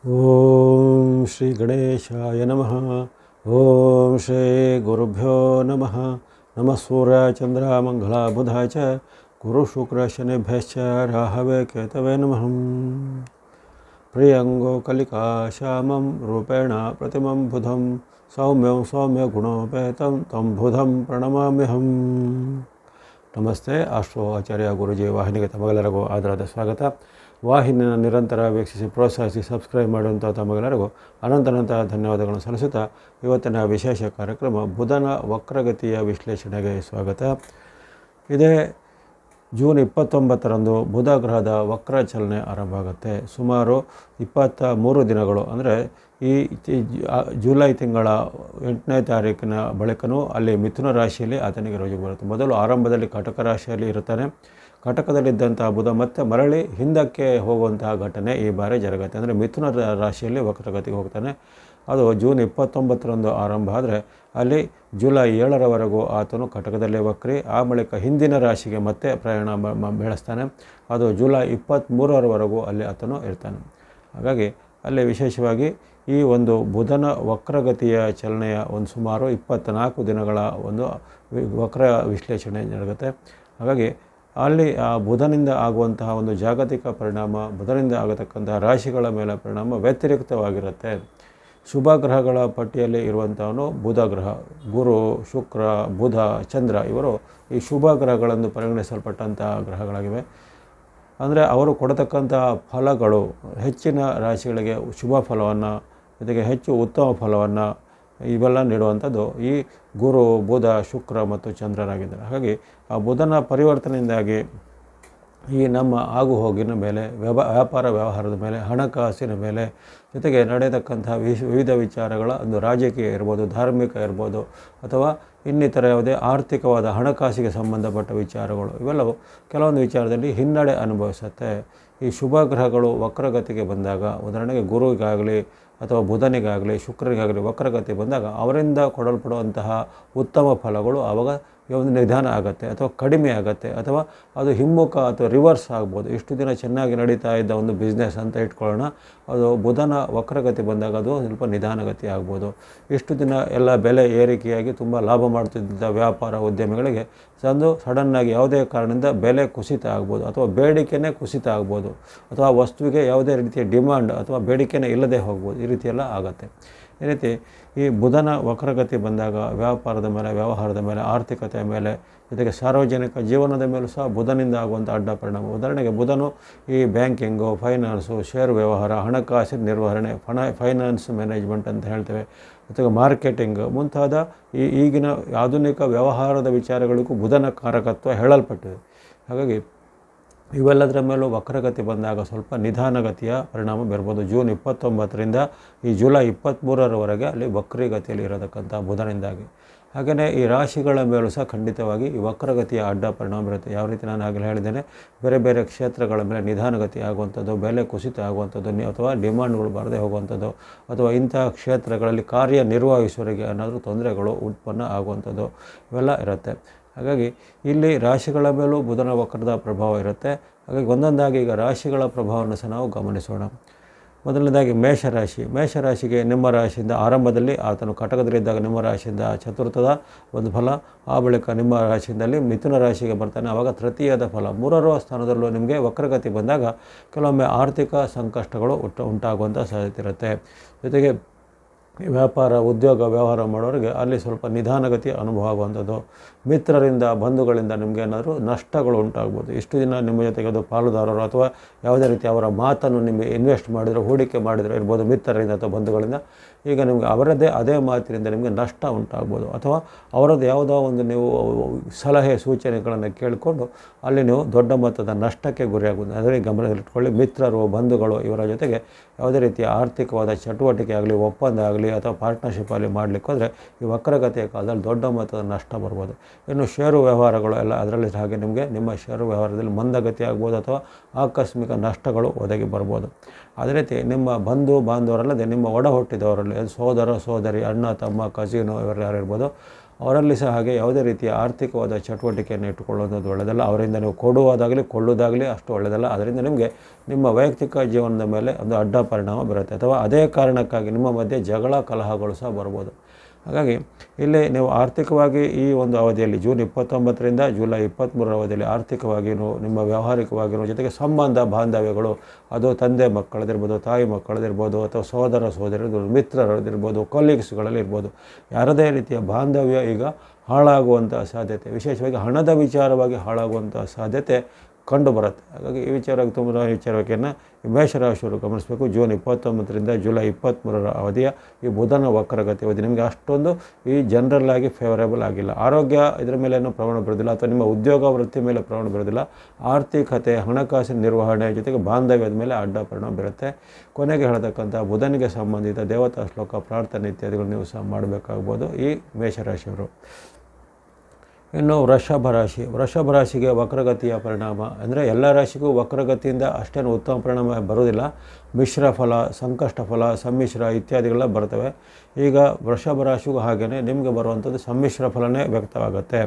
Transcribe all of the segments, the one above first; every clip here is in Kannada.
ಓಂ ಶ್ರೀ ಗಣೇಶಾಯ ನಮಃ. ಓಂ ಶ್ರೀ ಗುರುಭ್ಯೋ ನಮಃ. ನಮಃ ಸೂರ್ಯ ಚಂದ್ರ ಮಂಗಳ ಬುಧ ಚ ಗುರು ಶುಕ್ರ ಶನಿಭ್ಯಶ್ಚ ರಾಹವೇ ಕೇತವೇ ನಮಃ. ಪ್ರಿಯಂಗೋ ಕಲಿಕಾ ಶ್ಯಾಮಂ ರೂಪೇಣ ಪ್ರತಿಮಂ ಬುಧಂ ಸೌಮ್ಯಂ ಸೌಮ್ಯ ಗುಣೋಪೇತಂ ತಂ ಬುಧಂ ಪ್ರಣಮಾಮ್ಯಹಂ. ನಮಸ್ತೆ. ಆಸ್ಟ್ರೋ ಆಚಾರ್ಯ ಗುರುಜಿ ವಾಹಿನಿಗೆ ತಮಗೆಲ್ಲರಿಗೂ ಆದರದ ಸ್ವಾಗತ. ವಾಹಿನಿಯನ್ನು ನಿರಂತರ ವೀಕ್ಷಿಸಿ ಪ್ರೋತ್ಸಾಹಿಸಿ ಸಬ್ಸ್ಕ್ರೈಬ್ ಮಾಡುವಂಥ ತಮಗೆಲ್ಲರಿಗೂ ಅನಂತ ಧನ್ಯವಾದಗಳನ್ನು ಸಲ್ಲಿಸುತ್ತಾ ಇವತ್ತಿನ ವಿಶೇಷ ಕಾರ್ಯಕ್ರಮ ಬುಧನ ವಕ್ರಗತಿಯ ವಿಶ್ಲೇಷಣೆಗೆ ಸ್ವಾಗತ. ಇದೇ ಜೂನ್ 29ರಂದು ಬುಧ ಗ್ರಹದ ವಕ್ರ ಚಲನೆ ಆರಂಭ ಆಗುತ್ತೆ. ಸುಮಾರು 23 ದಿನಗಳು, ಅಂದರೆ ಈ ಜುಲೈ ತಿಂಗಳ 8ನೇ ತಾರೀಕಿನ ಬಳಿಕನೂ ಅಲ್ಲಿ ಮಿಥುನ ರಾಶಿಯಲ್ಲಿ ಆತನಿಗೆ ರೋಜು ಬರುತ್ತೆ. ಮೊದಲು ಆರಂಭದಲ್ಲಿ ಕಟಕ ರಾಶಿಯಲ್ಲಿ ಇರುತ್ತಾನೆ. ಕಟಕದಲ್ಲಿದ್ದಂಥ ಬುಧ ಮತ್ತೆ ಮರಳಿ ಹಿಂದಕ್ಕೆ ಹೋಗುವಂತಹ ಘಟನೆ ಈ ಬಾರಿ ಜರುಗುತ್ತೆ. ಅಂದರೆ ಮಿಥುನ ರಾಶಿಯಲ್ಲಿ ವಕ್ರಗತಿಗೆ ಹೋಗ್ತಾನೆ. ಅದು ಜೂನ್ 29ರಂದು ಆರಂಭ ಆದರೆ ಅಲ್ಲಿ ಜುಲೈ 7ರವರೆಗೂ ಆತನು ಕಟಕದಲ್ಲೇ ವಕ್ರಿ. ಆ ಬಳಿಕ ಹಿಂದಿನ ರಾಶಿಗೆ ಮತ್ತೆ ಪ್ರಯಾಣ ಬೆಳೆಸ್ತಾನೆ. ಅದು ಜುಲೈ 23ರವರೆಗೂ ಅಲ್ಲಿ ಆತನು ಇರ್ತಾನೆ. ಹಾಗಾಗಿ ಅಲ್ಲಿ ವಿಶೇಷವಾಗಿ ಈ ಒಂದು ಬುಧನ ವಕ್ರಗತಿಯ ಚಲನೆಯ ಒಂದು ಸುಮಾರು 24 ದಿನಗಳ ಒಂದು ವಕ್ರ ವಿಶ್ಲೇಷಣೆ ಜರುಗುತ್ತೆ. ಹಾಗಾಗಿ ಅಲ್ಲಿ ಆ ಬುಧನಿಂದ ಆಗುವಂತಹ ಒಂದು ಜಾಗತಿಕ ಪರಿಣಾಮ, ಬುಧನಿಂದ ಆಗತಕ್ಕಂತಹ ರಾಶಿಗಳ ಮೇಲೆ ಪರಿಣಾಮ ವ್ಯತಿರಿಕ್ತವಾಗಿರುತ್ತೆ. ಶುಭ ಗ್ರಹಗಳ ಪಟ್ಟಿಯಲ್ಲಿ ಇರುವಂಥವನು ಬುಧ ಗ್ರಹ. ಗುರು, ಶುಕ್ರ, ಬುಧ, ಚಂದ್ರ ಇವರು ಈ ಶುಭ ಗ್ರಹಗಳೆಂದು ಪರಿಗಣಿಸಲ್ಪಟ್ಟಂತಹ ಗ್ರಹಗಳಾಗಿವೆ. ಅಂದರೆ ಅವರು ಕೊಡತಕ್ಕಂಥ ಫಲಗಳು ಹೆಚ್ಚಿನ ರಾಶಿಗಳಿಗೆ ಶುಭ ಫಲವನ್ನು, ಜೊತೆಗೆ ಹೆಚ್ಚು ಉತ್ತಮ ಫಲವನ್ನು ಇವೆಲ್ಲ ನೀಡುವಂಥದ್ದು ಈ ಗುರು, ಬುಧ, ಶುಕ್ರ ಮತ್ತು ಚಂದ್ರರಾಗಿದ್ದಾರೆ. ಹಾಗಾಗಿ ಆ ಬುಧನ ಪರಿವರ್ತನೆಯಿಂದಾಗಿ ಈ ನಮ್ಮ ಆಗು ಹೋಗಿನ ಮೇಲೆ, ವ್ಯಾಪಾರ ವ್ಯವಹಾರದ ಮೇಲೆ, ಹಣಕಾಸಿನ ಮೇಲೆ, ಜೊತೆಗೆ ನಡೆಯತಕ್ಕಂಥ ವಿವಿಧ ವಿಚಾರಗಳ ಒಂದು ರಾಜಕೀಯ ಇರ್ಬೋದು, ಧಾರ್ಮಿಕ ಇರ್ಬೋದು, ಅಥವಾ ಇನ್ನಿತರ ಯಾವುದೇ ಆರ್ಥಿಕವಾದ ಹಣಕಾಸಿಗೆ ಸಂಬಂಧಪಟ್ಟ ವಿಚಾರಗಳು ಇವೆಲ್ಲವೂ ಕೆಲವೊಂದು ವಿಚಾರದಲ್ಲಿ ಹಿನ್ನಡೆ ಅನುಭವಿಸುತ್ತೆ. ಈ ಶುಭ ಗ್ರಹಗಳು ವಕ್ರಗತಿಗೆ ಬಂದಾಗ, ಉದಾಹರಣೆಗೆ ಗುರುವಿಗಾಗಲಿ ಅಥವಾ ಬುಧನಿಗಾಗಲಿ ಶುಕ್ರನಿಗಾಗಲಿ ವಕ್ರಗತಿ ಬಂದಾಗ ಅವರಿಂದ ಕೊಡಲ್ಪಡುವಂತಹ ಉತ್ತಮ ಫಲಗಳು ಆವಾಗ ಒಂದು ನಿಧಾನ ಆಗುತ್ತೆ ಅಥವಾ ಕಡಿಮೆ ಆಗುತ್ತೆ, ಅಥವಾ ಅದು ಹಿಮ್ಮುಖ ಅಥವಾ ರಿವರ್ಸ್ ಆಗ್ಬೋದು. ಇಷ್ಟು ದಿನ ಚೆನ್ನಾಗಿ ನಡೀತಾ ಇದ್ದ ಒಂದು ಬಿಸ್ನೆಸ್ ಅಂತ ಇಟ್ಕೊಳ್ಳೋಣ, ಅದು ಬುಧನ ವಕ್ರಗತಿ ಬಂದಾಗ ಅದು ಸ್ವಲ್ಪ ನಿಧಾನಗತಿ ಆಗ್ಬೋದು. ಇಷ್ಟು ದಿನ ಎಲ್ಲ ಬೆಲೆ ಏರಿಕೆಯಾಗಿ ತುಂಬ ಲಾಭ ಮಾಡ್ತಿದ್ದ ವ್ಯಾಪಾರ ಉದ್ಯಮಿಗಳಿಗೆ ಒಂದು ಸಡನ್ನಾಗಿ ಯಾವುದೇ ಕಾರಣದಿಂದ ಬೆಲೆ ಕುಸಿತ ಆಗ್ಬೋದು, ಅಥವಾ ಬೇಡಿಕೆನೇ ಕುಸಿತ ಆಗ್ಬೋದು, ಅಥವಾ ವಸ್ತುವಿಗೆ ಯಾವುದೇ ರೀತಿಯ ಡಿಮಾಂಡ್ ಅಥವಾ ಬೇಡಿಕೆನೇ ಇಲ್ಲದೆ ಹೋಗ್ಬೋದು. ಈ ರೀತಿಯೆಲ್ಲ ಆಗುತ್ತೆ. ಈ ರೀತಿ ಈ ಬುಧನ ವಕ್ರಗತಿ ಬಂದಾಗ ವ್ಯಾಪಾರದ ಮೇಲೆ, ವ್ಯವಹಾರದ ಮೇಲೆ, ಆರ್ಥಿಕತೆಯ ಮೇಲೆ, ಜೊತೆಗೆ ಸಾರ್ವಜನಿಕ ಜೀವನದ ಮೇಲೂ ಸಹ ಬುಧನಿಂದ ಆಗುವಂಥ ಅಡ್ಡ ಪರಿಣಾಮ. ಉದಾಹರಣೆಗೆ ಬುಧನು ಈ ಬ್ಯಾಂಕಿಂಗು, ಫೈನಾನ್ಸು, ಷೇರು ವ್ಯವಹಾರ, ಹಣಕಾಸಿನ ನಿರ್ವಹಣೆ, ಫೈನಾನ್ಸ್ ಮ್ಯಾನೇಜ್ಮೆಂಟ್ ಅಂತ ಹೇಳ್ತೇವೆ, ಜೊತೆಗೆ ಮಾರ್ಕೆಟಿಂಗ್ ಮುಂತಾದ ಈಗಿನ ಆಧುನಿಕ ವ್ಯವಹಾರದ ವಿಚಾರಗಳಿಗೂ ಬುಧನ ಕಾರಕತ್ವ ಹೇಳಲ್ಪಟ್ಟಿದೆ. ಹಾಗಾಗಿ ಇವೆಲ್ಲದರ ಮೇಲೂ ವಕ್ರಗತಿ ಬಂದಾಗ ಸ್ವಲ್ಪ ನಿಧಾನಗತಿಯ ಪರಿಣಾಮ ಬೀರ್ಬೋದು. ಜೂನ್ 29ರಿಂದ ಈ ಜುಲೈ 23ರವರೆಗೆ ಅಲ್ಲಿ ವಕ್ರಿಗತಿಯಲ್ಲಿ ಇರತಕ್ಕಂಥ ಬುಧನಿಂದಾಗಿ. ಹಾಗೆಯೇ ಈ ರಾಶಿಗಳ ಮೇಲೂ ಸಹ ಖಂಡಿತವಾಗಿ ಈ ವಕ್ರಗತಿಯ ಅಡ್ಡ ಪರಿಣಾಮ ಬೀರುತ್ತೆ. ಯಾವ ರೀತಿ ನಾನು ಆಗಲೇ ಹೇಳಿದ್ದೇನೆ, ಬೇರೆ ಬೇರೆ ಕ್ಷೇತ್ರಗಳ ಮೇಲೆ ನಿಧಾನಗತಿ ಆಗುವಂಥದ್ದು, ಬೆಲೆ ಕುಸಿತ ಆಗುವಂಥದ್ದು, ಅಥವಾ ಡಿಮಾಂಡ್ಗಳು ಬರದೇ ಹೋಗುವಂಥದ್ದು, ಅಥವಾ ಇಂತಹ ಕ್ಷೇತ್ರಗಳಲ್ಲಿ ಕಾರ್ಯನಿರ್ವಹಿಸುವವರಿಗೆ ಏನಾದರೂ ತೊಂದರೆಗಳು ಉತ್ಪನ್ನ ಆಗುವಂಥದ್ದು ಇವೆಲ್ಲ ಇರುತ್ತೆ. ಹಾಗಾಗಿ ಇಲ್ಲಿ ರಾಶಿಗಳ ಮೇಲೂ ಬುಧನ ವಕ್ರದ ಪ್ರಭಾವ ಇರುತ್ತೆ. ಹಾಗಾಗಿ ಒಂದೊಂದಾಗಿ ಈಗ ರಾಶಿಗಳ ಪ್ರಭಾವವನ್ನು ಸಹ ನಾವು ಗಮನಿಸೋಣ. ಮೊದಲನೇದಾಗಿ ಮೇಷರಾಶಿಗೆ ನಿಮ್ಮ ರಾಶಿಯಿಂದ ಆರಂಭದಲ್ಲಿ ಆತನು ಕಟಕದಲ್ಲಿದ್ದಾಗ ನಿಮ್ಮ ರಾಶಿಯಿಂದ ಚತುರ್ಥದ ಒಂದು ಫಲ, ಆ ಬಳಿಕ ನಿಮ್ಮ ರಾಶಿಯಿಂದಲ್ಲಿ ಮಿಥುನ ರಾಶಿಗೆ ಬರ್ತಾನೆ, ಆವಾಗ ತೃತೀಯದ ಫಲ. 3ರ ಸ್ಥಾನದಲ್ಲೂ ನಿಮಗೆ ವಕ್ರಗತಿ ಬಂದಾಗ ಕೆಲವೊಮ್ಮೆ ಆರ್ಥಿಕ ಸಂಕಷ್ಟಗಳು ಉಂಟಾಗುವಂಥ ಸಾಧ್ಯತೆ ಇರುತ್ತೆ. ಜೊತೆಗೆ ವ್ಯಾಪಾರ, ಉದ್ಯೋಗ, ವ್ಯವಹಾರ ಮಾಡೋರಿಗೆ ಅಲ್ಲಿ ಸ್ವಲ್ಪ ನಿಧಾನಗತಿ ಅನುಭವ ಆಗುವಂಥದ್ದು. ಮಿತ್ರರಿಂದ, ಬಂಧುಗಳಿಂದ ನಿಮಗೆ ಏನಾದರೂ ನಷ್ಟಗಳು ಉಂಟಾಗ್ಬೋದು. ಇಷ್ಟು ದಿನ ನಿಮ್ಮ ಜೊತೆಗೆ ಅದು ಪಾಲುದಾರರು ಅಥವಾ ಯಾವುದೇ ರೀತಿ ಅವರ ಮಾತನ್ನು ನಿಮಗೆ ಇನ್ವೆಸ್ಟ್ ಮಾಡಿದರೆ, ಹೂಡಿಕೆ ಮಾಡಿದರೆ ಇರ್ಬೋದು ಮಿತ್ರರಿಂದ ಅಥವಾ ಬಂಧುಗಳಿಂದ, ಈಗ ನಿಮಗೆ ಅವರದ್ದೇ ಅದೇ ಮಾತಿನಿಂದ ನಿಮಗೆ ನಷ್ಟ ಉಂಟಾಗ್ಬೋದು. ಅಥವಾ ಅವರದ್ದು ಯಾವುದೋ ಒಂದು ನೀವು ಸಲಹೆ ಸೂಚನೆಗಳನ್ನು ಕೇಳಿಕೊಂಡು ಅಲ್ಲಿ ನೀವು ದೊಡ್ಡ ಮೊತ್ತದ ನಷ್ಟಕ್ಕೆ ಗುರಿಯಾಗ್ಬೋದು. ಅದರಲ್ಲಿ ಗಮನದಲ್ಲಿಟ್ಕೊಳ್ಳಿ. ಮಿತ್ರರು, ಬಂಧುಗಳು ಇವರ ಜೊತೆಗೆ ಯಾವುದೇ ರೀತಿಯ ಆರ್ಥಿಕವಾದ ಚಟುವಟಿಕೆ ಆಗಲಿ, ಒಪ್ಪಂದ ಆಗಲಿ ಅಥವಾ ಪಾರ್ಟ್ನರ್ಶಿಪ್ಪಲ್ಲಿ ಮಾಡಲಿಕ್ಕೆ ಹೋದರೆ ಈ ವಕ್ರಗತಿಯ ಕಾಲದಲ್ಲಿ ದೊಡ್ಡ ಮೊತ್ತದ ನಷ್ಟ ಬರ್ಬೋದು. ಇನ್ನು ಷೇರು ವ್ಯವಹಾರಗಳು ಎಲ್ಲ ಅದರಲ್ಲಿ ಹಾಗೆ ನಿಮಗೆ ನಿಮ್ಮ ಷೇರು ವ್ಯವಹಾರದಲ್ಲಿ ಮಂದಗತಿ ಆಗ್ಬೋದು ಅಥವಾ ಆಕಸ್ಮಿಕ ನಷ್ಟಗಳು ಒದಗಿ ಬರ್ಬೋದು. ಅದೇ ರೀತಿ ನಿಮ್ಮ ಬಂಧು ಬಾಂಧವರಲ್ಲದೆ ನಿಮ್ಮ ಒಡ ಹುಟ್ಟಿದವರಲ್ಲಿ ಸೋದರ ಸೋದರಿ, ಅಣ್ಣ ತಮ್ಮ, ಕಸಿನು ಇವರೆಲ್ಲ ಯಾರಿರ್ಬೋದು ಅವರಲ್ಲಿ ಸಹ ಹಾಗೆ ಯಾವುದೇ ರೀತಿಯ ಆರ್ಥಿಕವಾದ ಚಟುವಟಿಕೆಯನ್ನು ಇಟ್ಟುಕೊಳ್ಳೋದು ಒಳ್ಳೆಯದಲ್ಲ. ಅವರಿಂದ ನೀವು ಕೊಡುವುದಾಗಲಿ ಕೊಳ್ಳುವುದಾಗಲಿ ಅಷ್ಟು ಒಳ್ಳೆಯದಲ್ಲ. ಅದರಿಂದ ನಿಮಗೆ ನಿಮ್ಮ ವೈಯಕ್ತಿಕ ಜೀವನದ ಮೇಲೆ ಒಂದು ಅಡ್ಡ ಪರಿಣಾಮ ಬರುತ್ತೆ, ಅಥವಾ ಅದೇ ಕಾರಣಕ್ಕಾಗಿ ನಿಮ್ಮ ಮಧ್ಯೆ ಜಗಳ ಕಲಹಗಳು ಸಹ ಬರ್ಬೋದು. ಹಾಗಾಗಿ ಇಲ್ಲಿ ನೀವು ಆರ್ಥಿಕವಾಗಿ ಈ ಒಂದು ಅವಧಿಯಲ್ಲಿ ಜೂನ್ 29ರಿಂದ ಜುಲೈ 23 ಅವಧಿಯಲ್ಲಿ ಆರ್ಥಿಕವಾಗಿಯೂ ನಿಮ್ಮ ವ್ಯಾವಹಾರಿಕವಾಗಿಯೂ ಜೊತೆಗೆ ಸಂಬಂಧ ಬಾಂಧವ್ಯಗಳು, ಅದು ತಂದೆ ಮಕ್ಕಳದಿರ್ಬೋದು, ತಾಯಿ ಮಕ್ಕಳದಿರ್ಬೋದು, ಅಥವಾ ಸಹೋದರ ಸಹೋದರಿರ್ಬೋದು, ಮಿತ್ರರದಿರ್ಬೋದು, ಕೊಲೀಗ್ಸ್ಗಳಲ್ಲಿ ಇರ್ಬೋದು, ಯಾರದೇ ರೀತಿಯ ಬಾಂಧವ್ಯ ಈಗ ಹಾಳಾಗುವಂಥ ಸಾಧ್ಯತೆ, ವಿಶೇಷವಾಗಿ ಹಣದ ವಿಚಾರವಾಗಿ ಹಾಳಾಗುವಂಥ ಸಾಧ್ಯತೆ ಕಂಡು ಬರುತ್ತೆ. ಹಾಗಾಗಿ ಈ ವಿಚಾರವಾಗಿ ತುಂಬ ಎಚ್ಚರಿಕೆಯನ್ನು ಮೇಷರಾಶಿಯವರು ಗಮನಿಸಬೇಕು. ಜೂನ್ 29ರಿಂದ ಜುಲೈ 23 ಅವಧಿಯ ಈ ಬುಧನ ವಕ್ರಗತಿ ಅವಧಿ ನಿಮಗೆ ಅಷ್ಟೊಂದು ಈ ಜನರಲ್ ಆಗಿ ಫೇವರೇಬಲ್ ಆಗಿಲ್ಲ. ಆರೋಗ್ಯ ಇದರ ಮೇಲೇನೂ ಪ್ರಮಾಣ ಬೀರೋದಿಲ್ಲ, ಅಥವಾ ನಿಮ್ಮ ಉದ್ಯೋಗ ವೃತ್ತಿ ಮೇಲೆ ಪ್ರಮಾಣ ಬೀರೋದಿಲ್ಲ. ಆರ್ಥಿಕತೆ, ಹಣಕಾಸಿನ ನಿರ್ವಹಣೆ ಜೊತೆಗೆ ಬಾಂಧವ್ಯದ ಮೇಲೆ ಅಡ್ಡ ಪರಿಣಾಮ ಬೀರುತ್ತೆ. ಕೊನೆಗೆ ಹೇಳತಕ್ಕಂಥ ಬುಧನಿಗೆ ಸಂಬಂಧಿತ ದೇವತಾ ಶ್ಲೋಕ, ಪ್ರಾರ್ಥನೆ ಇತ್ಯಾದಿಗಳು ನೀವು ಸಹ ಮಾಡಬೇಕಾಗ್ಬೋದು ಈ ಮೇಷರಾಶಿಯವರು. ಇನ್ನು ವೃಷಭ ರಾಶಿಗೆ ವಕ್ರಗತಿಯ ಪರಿಣಾಮ ಅಂದರೆ ಎಲ್ಲ ರಾಶಿಗೂ ವಕ್ರಗತಿಯಿಂದ ಅಷ್ಟೇನು ಉತ್ತಮ ಪರಿಣಾಮ ಬರೋದಿಲ್ಲ. ಮಿಶ್ರ ಫಲ, ಸಂಕಷ್ಟ ಫಲ, ಸಮ್ಮಿಶ್ರ ಇತ್ಯಾದಿಗಳೆಲ್ಲ ಬರ್ತವೆ. ಈಗ ವೃಷಭ ರಾಶಿಗೂ ಹಾಗೆಯೇ ನಿಮಗೆ ಬರುವಂಥದ್ದು ಸಮ್ಮಿಶ್ರ ಫಲನೇ ವ್ಯಕ್ತವಾಗುತ್ತೆ.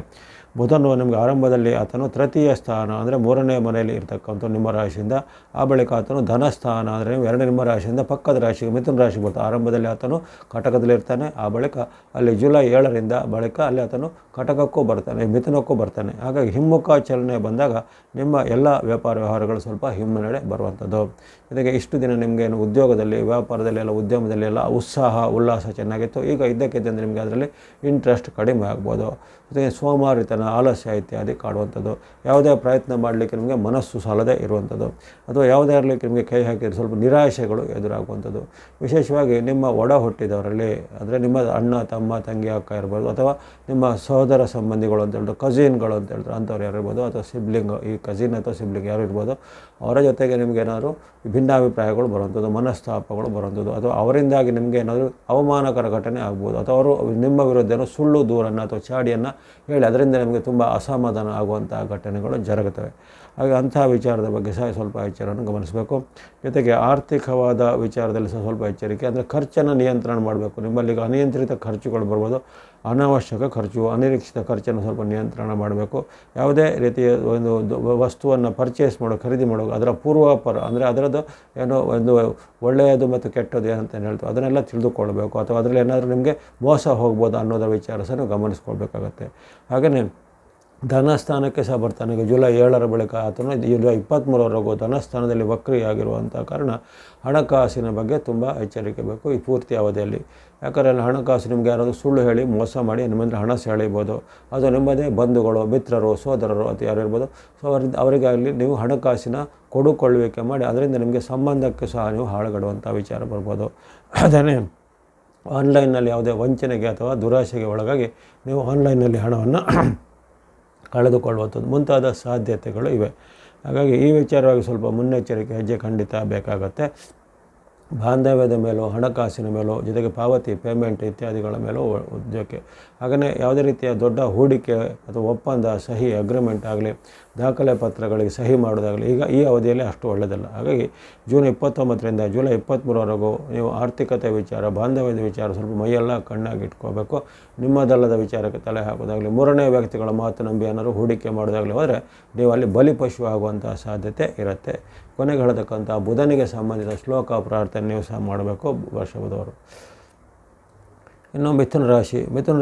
ಬುಧನು ನಿಮಗೆ ಆರಂಭದಲ್ಲಿ ಆತನು ತೃತೀಯ ಸ್ಥಾನ ಅಂದರೆ 3ನೇ ಮನೆಯಲ್ಲಿ ಇರ್ತಕ್ಕಂಥ ನಿಮ್ಮ ರಾಶಿಯಿಂದ, ಆ ಬಳಿಕ ಆತನು ಧನಸ್ಥಾನ ಅಂದರೆ 2ನೇ ನಿಮ್ಮ ರಾಶಿಯಿಂದ ಪಕ್ಕದ ರಾಶಿಗೆ ಮಿಥುನ ರಾಶಿಗೆ ಬರ್ತಾನೆ. ಆರಂಭದಲ್ಲಿ ಆತನು ಕಟಕದಲ್ಲಿರ್ತಾನೆ, ಆ ಬಳಿಕ ಅಲ್ಲಿ ಜುಲೈ 7ರಿಂದ ಬಳಿಕ ಅಲ್ಲಿ ಆತನು ಕಟಕಕ್ಕೂ ಬರ್ತಾನೆ, ಮಿಥುನಕ್ಕೂ ಬರ್ತಾನೆ. ಹಾಗಾಗಿ ಹಿಮ್ಮುಖ ಚಲನೆ ಬಂದಾಗ ನಿಮ್ಮ ಎಲ್ಲ ವ್ಯಾಪಾರ ವ್ಯವಹಾರಗಳು ಸ್ವಲ್ಪ ಹಿಮ್ಮುನ್ನಡೆ ಬರುವಂಥದ್ದು. ಜೊತೆಗೆ ಇಷ್ಟು ದಿನ ನಿಮಗೇನು ಉದ್ಯೋಗದಲ್ಲಿ, ವ್ಯಾಪಾರದಲ್ಲಿ ಎಲ್ಲ, ಉದ್ಯಮದಲ್ಲಿ ಎಲ್ಲ ಉತ್ಸಾಹ ಉಲ್ಲಾಸ ಚೆನ್ನಾಗಿತ್ತು. ಈಗ ಇದ್ದಕ್ಕಿದ್ದಂತೆ ನಿಮಗೆ ಅದರಲ್ಲಿ ಇಂಟ್ರೆಸ್ಟ್ ಕಡಿಮೆ ಆಗ್ಬೋದು. ಜೊತೆಗೆ ಸೋಮಾರಿತನ, ಆಲಸ್ಯ ಇತ್ಯಾದಿ ಕಾಡುವಂಥದ್ದು. ಯಾವುದೇ ಪ್ರಯತ್ನ ಮಾಡಲಿಕ್ಕೆ ನಿಮಗೆ ಮನಸ್ಸು ಸಾಲದೇ ಇರುವಂಥದ್ದು, ಅಥವಾ ಯಾವುದೇ ಇರಲಿಕ್ಕೆ ನಿಮಗೆ ಕೈ ಹಾಕಿದರೆ ಸ್ವಲ್ಪ ನಿರಾಶೆಗಳು ಎದುರಾಗುವಂಥದ್ದು. ವಿಶೇಷವಾಗಿ ನಿಮ್ಮ ಒಡ ಹುಟ್ಟಿದವರಲ್ಲಿ ಅಂದರೆ ನಿಮ್ಮ ಅಣ್ಣ, ತಮ್ಮ, ತಂಗಿ, ಅಕ್ಕ ಇರ್ಬೋದು, ಅಥವಾ ನಿಮ್ಮ ಸಹೋದರ ಸಂಬಂಧಿಗಳು ಅಂತ ಹೇಳಿದ್ರು, ಕಸಿನ್ಗಳು ಅಂತ ಹೇಳಿದ್ರು, ಅಂಥವ್ರು ಯಾರು ಇರ್ಬೋದು, ಅಥವಾ ಸಿಬ್ಲಿಂಗ್, ಈ ಕಸಿನ್ ಅಥವಾ ಸಿಬ್ಲಿಂಗ್ ಯಾರು ಇರ್ಬೋದು, ಅವರ ಜೊತೆಗೆ ನಿಮಗೇನಾದ್ರು ಭಿನ್ನಾಭಿಪ್ರಾಯಗಳು ಬರುವಂಥದ್ದು, ಮನಸ್ತಾಪಗಳು ಬರುವಂಥದ್ದು, ಅಥವಾ ಅವರಿಂದಾಗಿ ನಿಮಗೆ ಏನಾದರೂ ಅವಮಾನಕರ ಘಟನೆ ಆಗ್ಬೋದು, ಅಥವಾ ಅವರು ನಿಮ್ಮ ವಿರುದ್ಧ ಸುಳ್ಳು ದೂರನ್ನು ಅಥವಾ ಚಾಡಿಯನ್ನು ಹೇಳಿ ಅದರಿಂದ ನಿಮಗೆ ತುಂಬ ಅಸಮಾಧಾನ ಆಗುವಂಥ ಘಟನೆಗಳು ಜರುಗುತ್ತವೆ. ಹಾಗೆ ಅಂಥ ವಿಚಾರದ ಬಗ್ಗೆ ಸಹ ಸ್ವಲ್ಪ ಎಚ್ಚರವನ್ನು ಗಮನಿಸಬೇಕು. ಜೊತೆಗೆ ಆರ್ಥಿಕವಾದ ವಿಚಾರದಲ್ಲಿ ಸಹ ಸ್ವಲ್ಪ ಎಚ್ಚರಿಕೆ, ಅಂದರೆ ಖರ್ಚನ್ನು ನಿಯಂತ್ರಣ ಮಾಡಬೇಕು. ನಿಮ್ಮಲ್ಲಿ ಅನಿಯಂತ್ರಿತ ಖರ್ಚುಗಳು ಬರ್ಬೋದು, ಅನಾವಶ್ಯಕ ಖರ್ಚು, ಅನಿರೀಕ್ಷಿತ ಖರ್ಚನ್ನು ಸ್ವಲ್ಪ ನಿಯಂತ್ರಣ ಮಾಡಬೇಕು. ಯಾವುದೇ ರೀತಿಯ ಒಂದು ವಸ್ತುವನ್ನು ಪರ್ಚೇಸ್ ಖರೀದಿ ಮಾಡೋ ಅದರ ಪೂರ್ವಾಪರ ಅಂದರೆ ಅದರದ್ದು ಏನೋ ಒಂದು ಒಳ್ಳೆಯದು ಮತ್ತು ಕೆಟ್ಟದ್ದು ಏನಂತ ಹೇಳ್ತೀವಿ ಅದನ್ನೆಲ್ಲ ತಿಳಿದುಕೊಳ್ಬೇಕು, ಅಥವಾ ಅದರಲ್ಲಿ ಏನಾದರೂ ನಿಮಗೆ ಮೋಸ ಹೋಗ್ಬೋದು ಅನ್ನೋದರ ವಿಚಾರ ಸಹ ನೀವು ಗಮನಿಸ್ಕೊಳ್ಬೇಕಾಗತ್ತೆ. ಹಾಗೆಯೇ ಧನಸ್ಥಾನಕ್ಕೆ ಸಹ ಬರ್ತಾನೆ. ಈಗ ಜುಲೈ 7ರ ಬಳಿಕ ಆತನು ಜುಲೈ 23ರವರೆಗೂ ಧನಸ್ಥಾನದಲ್ಲಿ ವಕ್ರಿಯಾಗಿರುವಂಥ ಕಾರಣ ಹಣಕಾಸಿನ ಬಗ್ಗೆ ತುಂಬ ಎಚ್ಚರಿಕೆ ಬೇಕು ಈ ಪೂರ್ತಿ ಅವಧಿಯಲ್ಲಿ. ಯಾಕಂದರೆ ಹಣಕಾಸು ನಿಮಗೆ ಯಾರಾದರೂ ಸುಳ್ಳು ಹೇಳಿ ಮೋಸ ಮಾಡಿ ನಿಮ್ಮಿಂದ ಹಣ ಸೆಳೆಯಬೋದು, ಅದು ನಿಮ್ಮದೇ ಬಂಧುಗಳು, ಮಿತ್ರರು, ಸೋದರರು ಅಥವಾ ಯಾರು ಇರ್ಬೋದು. ಸೊ ಅವರಿಗಾಗಲಿ ನೀವು ಹಣಕಾಸಿನ ಕೊಡುಕೊಳ್ಳುವಿಕೆ ಮಾಡಿ ಅದರಿಂದ ನಿಮಗೆ ಸಂಬಂಧಕ್ಕೆ ಸಹ ನೀವು ಹಾಳುಗಡುವಂಥ ವಿಚಾರ ಬರ್ಬೋದು. ಅದೇ ಆನ್ಲೈನ್ನಲ್ಲಿ ಯಾವುದೇ ವಂಚನೆಗೆ ಅಥವಾ ದುರಾಸೆಗೆ ಒಳಗಾಗಿ ನೀವು ಆನ್ಲೈನ್ನಲ್ಲಿ ಹಣವನ್ನು ಕಳೆದುಕೊಳ್ಳುವಂಥದ್ದು ಮುಂತಾದ ಸಾಧ್ಯತೆಗಳು ಇವೆ. ಹಾಗಾಗಿ ಈ ವಿಚಾರವಾಗಿ ಸ್ವಲ್ಪ ಮುನ್ನೆಚ್ಚರಿಕೆ ಹೆಜ್ಜೆ ಖಂಡಿತ ಬೇಕಾಗುತ್ತೆ. ಬಾಂಧವ್ಯದ ಮೇಲೂ, ಹಣಕಾಸಿನ ಮೇಲೂ, ಜೊತೆಗೆ ಪಾವತಿ, ಪೇಮೆಂಟ್ ಇತ್ಯಾದಿಗಳ ಮೇಲೂ ಉದ್ಯೋಗಕ್ಕೆ. ಹಾಗೆಯೇ ಯಾವುದೇ ರೀತಿಯ ದೊಡ್ಡ ಹೂಡಿಕೆ ಅಥವಾ ಒಪ್ಪಂದ, ಸಹಿ, ಅಗ್ರಿಮೆಂಟ್ ಆಗಲಿ, ದಾಖಲೆ ಪತ್ರಗಳಿಗೆ ಸಹಿ ಮಾಡೋದಾಗಲಿ ಈಗ ಈ ಅವಧಿಯಲ್ಲಿ ಅಷ್ಟು ಒಳ್ಳೆಯದಲ್ಲ. ಹಾಗಾಗಿ ಜೂನ್ 29ರಿಂದ ಜುಲೈ 23ರವರೆಗೂ ನೀವು ಆರ್ಥಿಕತೆ ವಿಚಾರ, ಬಾಂಧವ್ಯದ ವಿಚಾರ ಸ್ವಲ್ಪ ಮೈಯೆಲ್ಲ ಕಣ್ಣಾಗಿ ಇಟ್ಕೋಬೇಕು. ನಿಮ್ಮದಲ್ಲದ ವಿಚಾರಕ್ಕೆ ತಲೆ ಹಾಕೋದಾಗಲಿ, 3ನೇ ವ್ಯಕ್ತಿಗಳ ಮಾತು ನಂಬಿ ಏನಾದರೂ ಹೂಡಿಕೆ ಮಾಡೋದಾಗಲಿ ಹೋದರೆ ನೀವು ಅಲ್ಲಿ ಬಲಿಪಶು ಆಗುವಂಥ ಸಾಧ್ಯತೆ ಇರುತ್ತೆ. ಕೊನೆಗೆ ಹೇಳತಕ್ಕಂಥ ಬುಧನಿಗೆ ಸಂಬಂಧಿತ ಶ್ಲೋಕ, ಪ್ರಾರ್ಥನೆ ನೀವು ಸಹ ಮಾಡಬೇಕು ವರ್ಷಬುಧವರು. ಇನ್ನು ಮಿಥುನ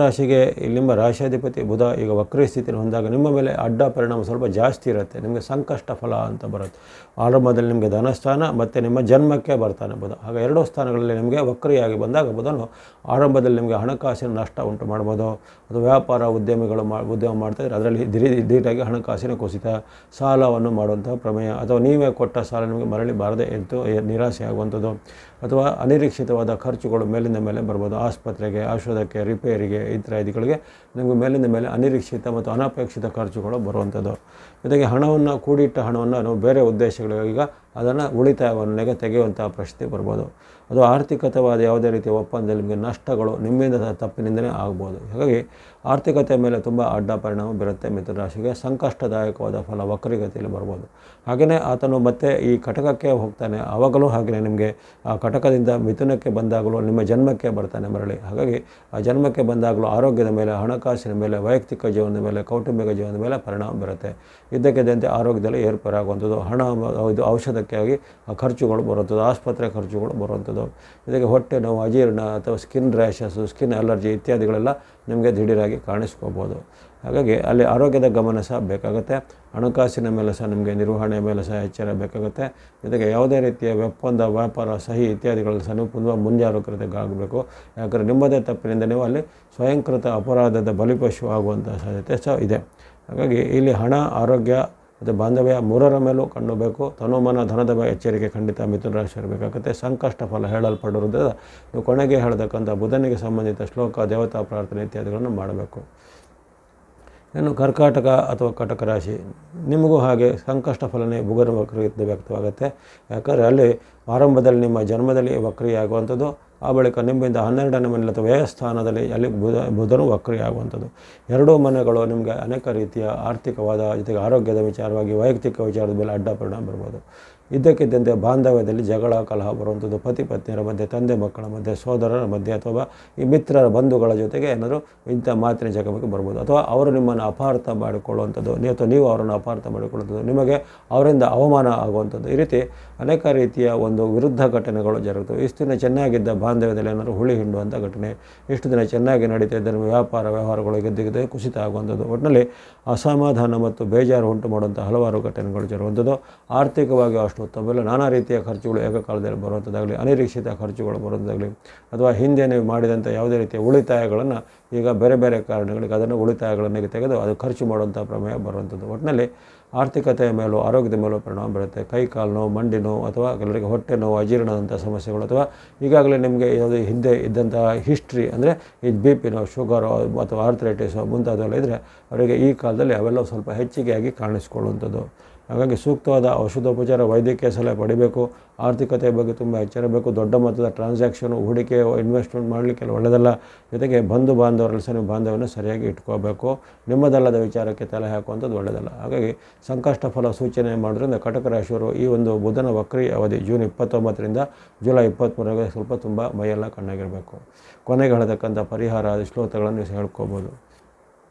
ರಾಶಿಗೆ ನಿಮ್ಮ ರಾಶಿಯಾಧಿಪತಿ ಬುಧ ಈಗ ವಕ್ರಿ ಸ್ಥಿತಿನ ಹೊಂದಾಗ ನಿಮ್ಮ ಮೇಲೆ ಅಡ್ಡ ಪರಿಣಾಮ ಸ್ವಲ್ಪ ಜಾಸ್ತಿ ಇರುತ್ತೆ. ನಿಮಗೆ ಸಂಕಷ್ಟ ಫಲ ಅಂತ ಬರುತ್ತೆ. ಆರಂಭದಲ್ಲಿ ನಿಮಗೆ ಧನಸ್ಥಾನ ಮತ್ತು ನಿಮ್ಮ ಜನ್ಮಕ್ಕೆ ಬರ್ತಾನೆ ಬುಧ. ಆಗ ಎರಡೂ ಸ್ಥಾನಗಳಲ್ಲಿ ನಿಮಗೆ ವಕ್ರಿಯಾಗಿ ಬಂದಾಗ ಬುಧನು ಆರಂಭದಲ್ಲಿ ನಿಮಗೆ ಹಣಕಾಸಿನ ನಷ್ಟ ಉಂಟು ಮಾಡ್ಬೋದು. ಅದು ವ್ಯಾಪಾರ ಉದ್ಯಮ ಮಾಡ್ತಾಯಿದ್ರೆ ಅದರಲ್ಲಿ ದಿಢೀರಾಗಿ ಹಣಕಾಸಿನ ಕುಸಿತ, ಸಾಲವನ್ನು ಮಾಡುವಂಥ ಪ್ರಮೇಯ, ಅಥವಾ ನೀವೇ ಕೊಟ್ಟ ಸಾಲ ನಿಮಗೆ ಮರಳಿ ಬಾರದೆ ಇದ್ದು ನಿರಾಸೆ ಆಗುವಂಥದ್ದು, ಅಥವಾ ಅನಿರೀಕ್ಷಿತವಾದ ಖರ್ಚುಗಳು ಮೇಲಿಂದ ಮೇಲೆ ಬರ್ಬೋದು. ಆಸ್ಪತ್ರೆಗೆ, ಔಷಧಕ್ಕೆ, ರಿಪೇರಿಗೆ ಇತ್ಯಾದಿಗಳಿಗೆ ನಿಮಗೆ ಮೇಲಿಂದ ಮೇಲೆ ಅನಿರೀಕ್ಷಿತ ಮತ್ತು ಅನಪೇಕ್ಷಿತ ಖರ್ಚುಗಳು ಬರುವಂಥದ್ದು. ಜೊತೆಗೆ ಕೂಡಿಟ್ಟ ಹಣವನ್ನು ನಾವು ಬೇರೆ ಉದ್ದೇಶಗಳಿಗೆ ಈಗ ಅದನ್ನು ಉಳಿತಾಯವನ್ನು ತೆಗೆಯುವಂಥ ಪರಿಸ್ಥಿತಿ ಬರ್ಬೋದು. ಅದು ಆರ್ಥಿಕತವಾದ ಯಾವುದೇ ರೀತಿಯ ಒಪ್ಪಂದದಲ್ಲಿ ನಿಮಗೆ ನಷ್ಟಗಳು ನಿಮ್ಮಿಂದ ತಪ್ಪಿನಿಂದಲೇ ಆಗ್ಬೋದು. ಹಾಗಾಗಿ ಆರ್ಥಿಕತೆ ಮೇಲೆ ತುಂಬ ಅಡ್ಡ ಪರಿಣಾಮ ಬೀರುತ್ತೆ. ಮಿಥುನ ರಾಶಿಗೆ ಸಂಕಷ್ಟದಾಯಕವಾದ ಫಲ ವಕ್ರಗತಿಯಲ್ಲಿ ಬರ್ಬೋದು. ಹಾಗೆಯೇ ಆತನು ಮತ್ತೆ ಈ ಕಟಕಕ್ಕೆ ಹೋಗ್ತಾನೆ, ಆವಾಗಲೂ ಹಾಗೆಯೇ ನಿಮಗೆ ಆ ಕಟಕದಿಂದ ಮಿಥುನಕ್ಕೆ ಬಂದಾಗಲೂ ನಿಮ್ಮ ಜನ್ಮಕ್ಕೆ ಬರ್ತಾನೆ ಮರಳಿ. ಹಾಗಾಗಿ ಆ ಜನ್ಮಕ್ಕೆ ಬಂದಾಗಲೂ ಆರೋಗ್ಯದ ಮೇಲೆ, ಹಣಕಾಸಿನ ಮೇಲೆ, ವೈಯಕ್ತಿಕ ಜೀವನದ ಮೇಲೆ, ಕೌಟುಂಬಿಕ ಜೀವನದ ಮೇಲೆ ಪರಿಣಾಮ ಬರುತ್ತೆ. ಇದ್ದಕ್ಕಿದ್ದಂತೆ ಆರೋಗ್ಯದಲ್ಲಿ ಏರ್ಪೇರಾಗುವಂಥದ್ದು, ಹಣ ಇದು ಔಷಧಕ್ಕಾಗಿ ಖರ್ಚುಗಳು ಬರುವಂಥದ್ದು, ಆಸ್ಪತ್ರೆ ಖರ್ಚುಗಳು ಬರುವಂಥದ್ದು, ಇದಕ್ಕೆ ಹೊಟ್ಟೆ ನೋವು, ಅಜೀರ್ಣ ಅಥವಾ ಸ್ಕಿನ್ ರ್ಯಾಷಸ್ಸು, ಸ್ಕಿನ್ ಅಲರ್ಜಿ ಇತ್ಯಾದಿಗಳೆಲ್ಲ ನಿಮಗೆ ದಿಢೀರಾಗಿ ಕಾಣಿಸ್ಕೋಬೋದು. ಹಾಗಾಗಿ ಅಲ್ಲಿ ಆರೋಗ್ಯದ ಗಮನ ಸಹ ಬೇಕಾಗುತ್ತೆ. ಹಣಕಾಸಿನ ಮೇಲೆ ಸಹ ನಿಮಗೆ ನಿರ್ವಹಣೆ ಮೇಲೆ ಸಹ ಎಚ್ಚರ ಬೇಕಾಗುತ್ತೆ. ಜೊತೆಗೆ ಯಾವುದೇ ರೀತಿಯ ಒಪ್ಪಂದ, ವ್ಯಾಪಾರ, ಸಹಿ ಇತ್ಯಾದಿಗಳಲ್ಲಿ ಸಹ ನೀವು ತುಂಬ ಮುಂಜಾಗ್ರತೆಗಾಗಬೇಕು. ಯಾಕಂದರೆ ನಿಮ್ಮದೇ ತಪ್ಪಿನಿಂದ ನೀವು ಅಲ್ಲಿ ಸ್ವಯಂಕೃತ ಅಪರಾಧದ ಬಲಿಪಶು ಆಗುವಂಥ ಸಾಧ್ಯತೆ ಸಹ ಇದೆ. ಹಾಗಾಗಿ ಇಲ್ಲಿ ಹಣ, ಆರೋಗ್ಯ ಮತ್ತು ಬಾಂಧವ್ಯ ಮೂರರ ಮೇಲೂ ಕಾಣಬೇಕು. ತನುಮನ ಧನದ ಎಚ್ಚರಿಕೆ ಖಂಡಿತ ಮಿಥುನ ರಾಶಿ ಇರಬೇಕಾಗುತ್ತೆ. ಸಂಕಷ್ಟ ಫಲ ಹೇಳಲ್ಪಡಿರುವುದರಿಂದ ನೀವು ಕೊನೆಗೆ ಹೇಳತಕ್ಕಂಥ ಬುಧನಿಗೆ ಸಂಬಂಧಿತ ಶ್ಲೋಕ, ದೇವತಾ ಪ್ರಾರ್ಥನೆ ಇತ್ಯಾದಿಗಳನ್ನು ಮಾಡಬೇಕು. ಇನ್ನು ಕರ್ಕಾಟಕ ಅಥವಾ ಕಟಕ ರಾಶಿ, ನಿಮಗೂ ಹಾಗೆ ಸಂಕಷ್ಟ ಫಲನೇ ಬುಧನ ವಕ್ರೀಯತೆ ವ್ಯಕ್ತವಾಗುತ್ತೆ. ಯಾಕಂದರೆ ಅಲ್ಲಿ ಆರಂಭದಲ್ಲಿ ನಿಮ್ಮ ಜನ್ಮದಲ್ಲಿ ವಕ್ರಿಯ ಆಗುವಂಥದ್ದು, ಆ ಬಳಿಕ ನಿಮ್ಮಿಂದ 12ನೇ ಮನೆಯಲ್ಲಿ ಅಥವಾ ವ್ಯಯಸ್ಥಾನದಲ್ಲಿ ಅಲ್ಲಿ ಬುಧನು ವಕ್ರಿಯ ಆಗುವಂಥದ್ದು. ಎರಡೂ ಮನೆಗಳು ನಿಮಗೆ ಅನೇಕ ರೀತಿಯ ಆರ್ಥಿಕವಾದ ಜೊತೆಗೆ ಆರೋಗ್ಯದ ವಿಚಾರವಾಗಿ, ವೈಯಕ್ತಿಕ ವಿಚಾರದ ಮೇಲೆ ಅಡ್ಡ ಪರಿಣಾಮ ಬರ್ಬೋದು. ಇದ್ದಕ್ಕಿದ್ದಂತೆ ಬಾಂಧವ್ಯದಲ್ಲಿ ಜಗಳ, ಕಲಹ ಬರುವಂಥದ್ದು, ಪತಿ ಪತ್ನಿಯರ ಮಧ್ಯೆ, ತಂದೆ ಮಕ್ಕಳ ಮಧ್ಯೆ, ಸೋದರರ ಮಧ್ಯೆ ಅಥವಾ ಈ ಮಿತ್ರರ ಬಂಧುಗಳ ಜೊತೆಗೆ ಏನಾದರೂ ಇಂಥ ಮಾತಿನ ಜಗಳಕ್ಕೆ ಬರ್ಬೋದು. ಅಥವಾ ಅವರು ನಿಮ್ಮನ್ನು ಅಪಾರ್ಥ ಮಾಡಿಕೊಳ್ಳುವಂಥದ್ದು, ಅಥವಾ ನೀವು ಅವರನ್ನು ಅಪಾರ್ಥ ಮಾಡಿಕೊಳ್ಳುವಂಥದ್ದು, ನಿಮಗೆ ಅವರಿಂದ ಅವಮಾನ ಆಗುವಂಥದ್ದು, ಈ ರೀತಿ ಅನೇಕ ರೀತಿಯ ಒಂದು ವಿರುದ್ಧ ಘಟನೆಗಳು ಜరుగుತ್ತವೆ. ಇಷ್ಟು ದಿನ ಚೆನ್ನಾಗಿದ್ದ ಬಾಂಧವ್ಯದಲ್ಲಿ ಏನಾದರೂ ಹುಳಿ ಹಿಂಡುವಂಥ ಘಟನೆ, ಇಷ್ಟು ದಿನ ಚೆನ್ನಾಗಿ ನಡೀತಾ ಇದ್ದ ವ್ಯಾಪಾರ ವ್ಯವಹಾರಗಳು ಗೆದ್ದಿಗೆ ಕುಸಿತ ಆಗುವಂಥದ್ದು, ಒಟ್ಟಿನಲ್ಲಿ ಅಸಮಾಧಾನ ಮತ್ತು ಬೇಜಾರು ಉಂಟು ಮಾಡುವಂಥ ಹಲವಾರು ಘಟನೆಗಳು ಜರುಗುವಂಥದ್ದು. ಆರ್ಥಿಕವಾಗಿ ಅಷ್ಟು ಉತ್ತಮವಿಲ್ಲ, ನಾನಾ ರೀತಿಯ ಖರ್ಚುಗಳು ಏಕಕಾಲದಲ್ಲಿ ಬರುವಂಥದ್ದಾಗಲಿ, ಅನಿರೀಕ್ಷಿತ ಖರ್ಚುಗಳು ಬರುವಂಥದ್ದಾಗಲಿ, ಅಥವಾ ಹಿಂದೆ ನೀವು ಮಾಡಿದಂಥ ಯಾವುದೇ ರೀತಿಯ ಉಳಿತಾಯಗಳನ್ನು ಈಗ ಬೇರೆ ಬೇರೆ ಕಾರಣಗಳಿಗೆ ಅದನ್ನು ಉಳಿತಾಯಗಳನ್ನು ತೆಗೆದು ಅದು ಖರ್ಚು ಮಾಡುವಂಥ ಪ್ರಮೇಯ ಬರುವಂಥದ್ದು. ಒಟ್ಟಿನಲ್ಲಿ ಆರ್ಥಿಕತೆಯ ಮೇಲೂ ಆರೋಗ್ಯದ ಮೇಲೂ ಪರಿಣಾಮ ಬೀರುತ್ತೆ. ಕೈ ಕಾಲು ನೋವು, ಮಂಡಿ ನೋವು, ಅಥವಾ ಕೆಲವರಿಗೆ ಹೊಟ್ಟೆ ನೋವು, ಅಜೀರ್ಣದಂಥ ಸಮಸ್ಯೆಗಳು, ಅಥವಾ ಈಗಾಗಲೇ ನಿಮಗೆ ಯಾವುದೇ ಹಿಂದೆ ಇದ್ದಂತಹ ಹಿಸ್ಟ್ರಿ ಅಂದರೆ ಈ ಬಿ ಪಿ ನೋವು, ಶುಗರು ಅಥವಾ ಆರ್ಥರೈಟಿಸು ಮುಂತಾದವೆಲ್ಲ ಇದ್ದರೆ ಅವರಿಗೆ ಈ ಕಾಲದಲ್ಲಿ ಅವೆಲ್ಲ ಸ್ವಲ್ಪ ಹೆಚ್ಚಿಗೆಯಾಗಿ ಕಾಣಿಸ್ಕೊಳ್ಳುವಂಥದ್ದು. ಹಾಗಾಗಿ ಸೂಕ್ತವಾದ ಔಷಧೋಪಚಾರ, ವೈದ್ಯಕೀಯ ಸಲಹೆ ಪಡಿಬೇಕು. ಆರ್ಥಿಕತೆಯ ಬಗ್ಗೆ ತುಂಬ ಎಚ್ಚರಬೇಕು. ದೊಡ್ಡ ಮೊತ್ತದ ಟ್ರಾನ್ಸಾಕ್ಷನು, ಹೂಡಿಕೆ, ಇನ್ವೆಸ್ಟ್ಮೆಂಟ್ ಮಾಡಲಿಕ್ಕೆಲ್ಲ ಒಳ್ಳೆಯದಲ್ಲ. ಜೊತೆಗೆ ಬಂಧು ಬಾಂಧವರಲ್ಲಿ ಸಹ ನೀವು ಬಾಂಧವ್ಯವನ್ನು ಸರಿಯಾಗಿ ಇಟ್ಕೋಬೇಕು. ನಿಮ್ಮದಲ್ಲದ ವಿಚಾರಕ್ಕೆ ತಲೆ ಹಾಕುವಂಥದ್ದು ಒಳ್ಳೆಯದಲ್ಲ. ಹಾಗಾಗಿ ಸಂಕಷ್ಟ ಫಲ ಸೂಚನೆ ಮಾಡೋದ್ರಿಂದ ಕಟಕ ರಾಶಿಯವರು ಈ ಒಂದು ಬುಧನ ವಕ್ರಿ ಅವಧಿ ಜೂನ್ 29ರಿಂದ ಜುಲೈ 23ರವರೆಗೆ ಸ್ವಲ್ಪ ತುಂಬ ಮೈಯೆಲ್ಲ ಕಣ್ಣಾಗಿರಬೇಕು. ಕೊನೆಗೆ ಹೇಳತಕ್ಕಂಥ ಪರಿಹಾರ ಶ್ಲೋಕಗಳನ್ನು ನೀವು ಹೇಳ್ಕೋಬೋದು.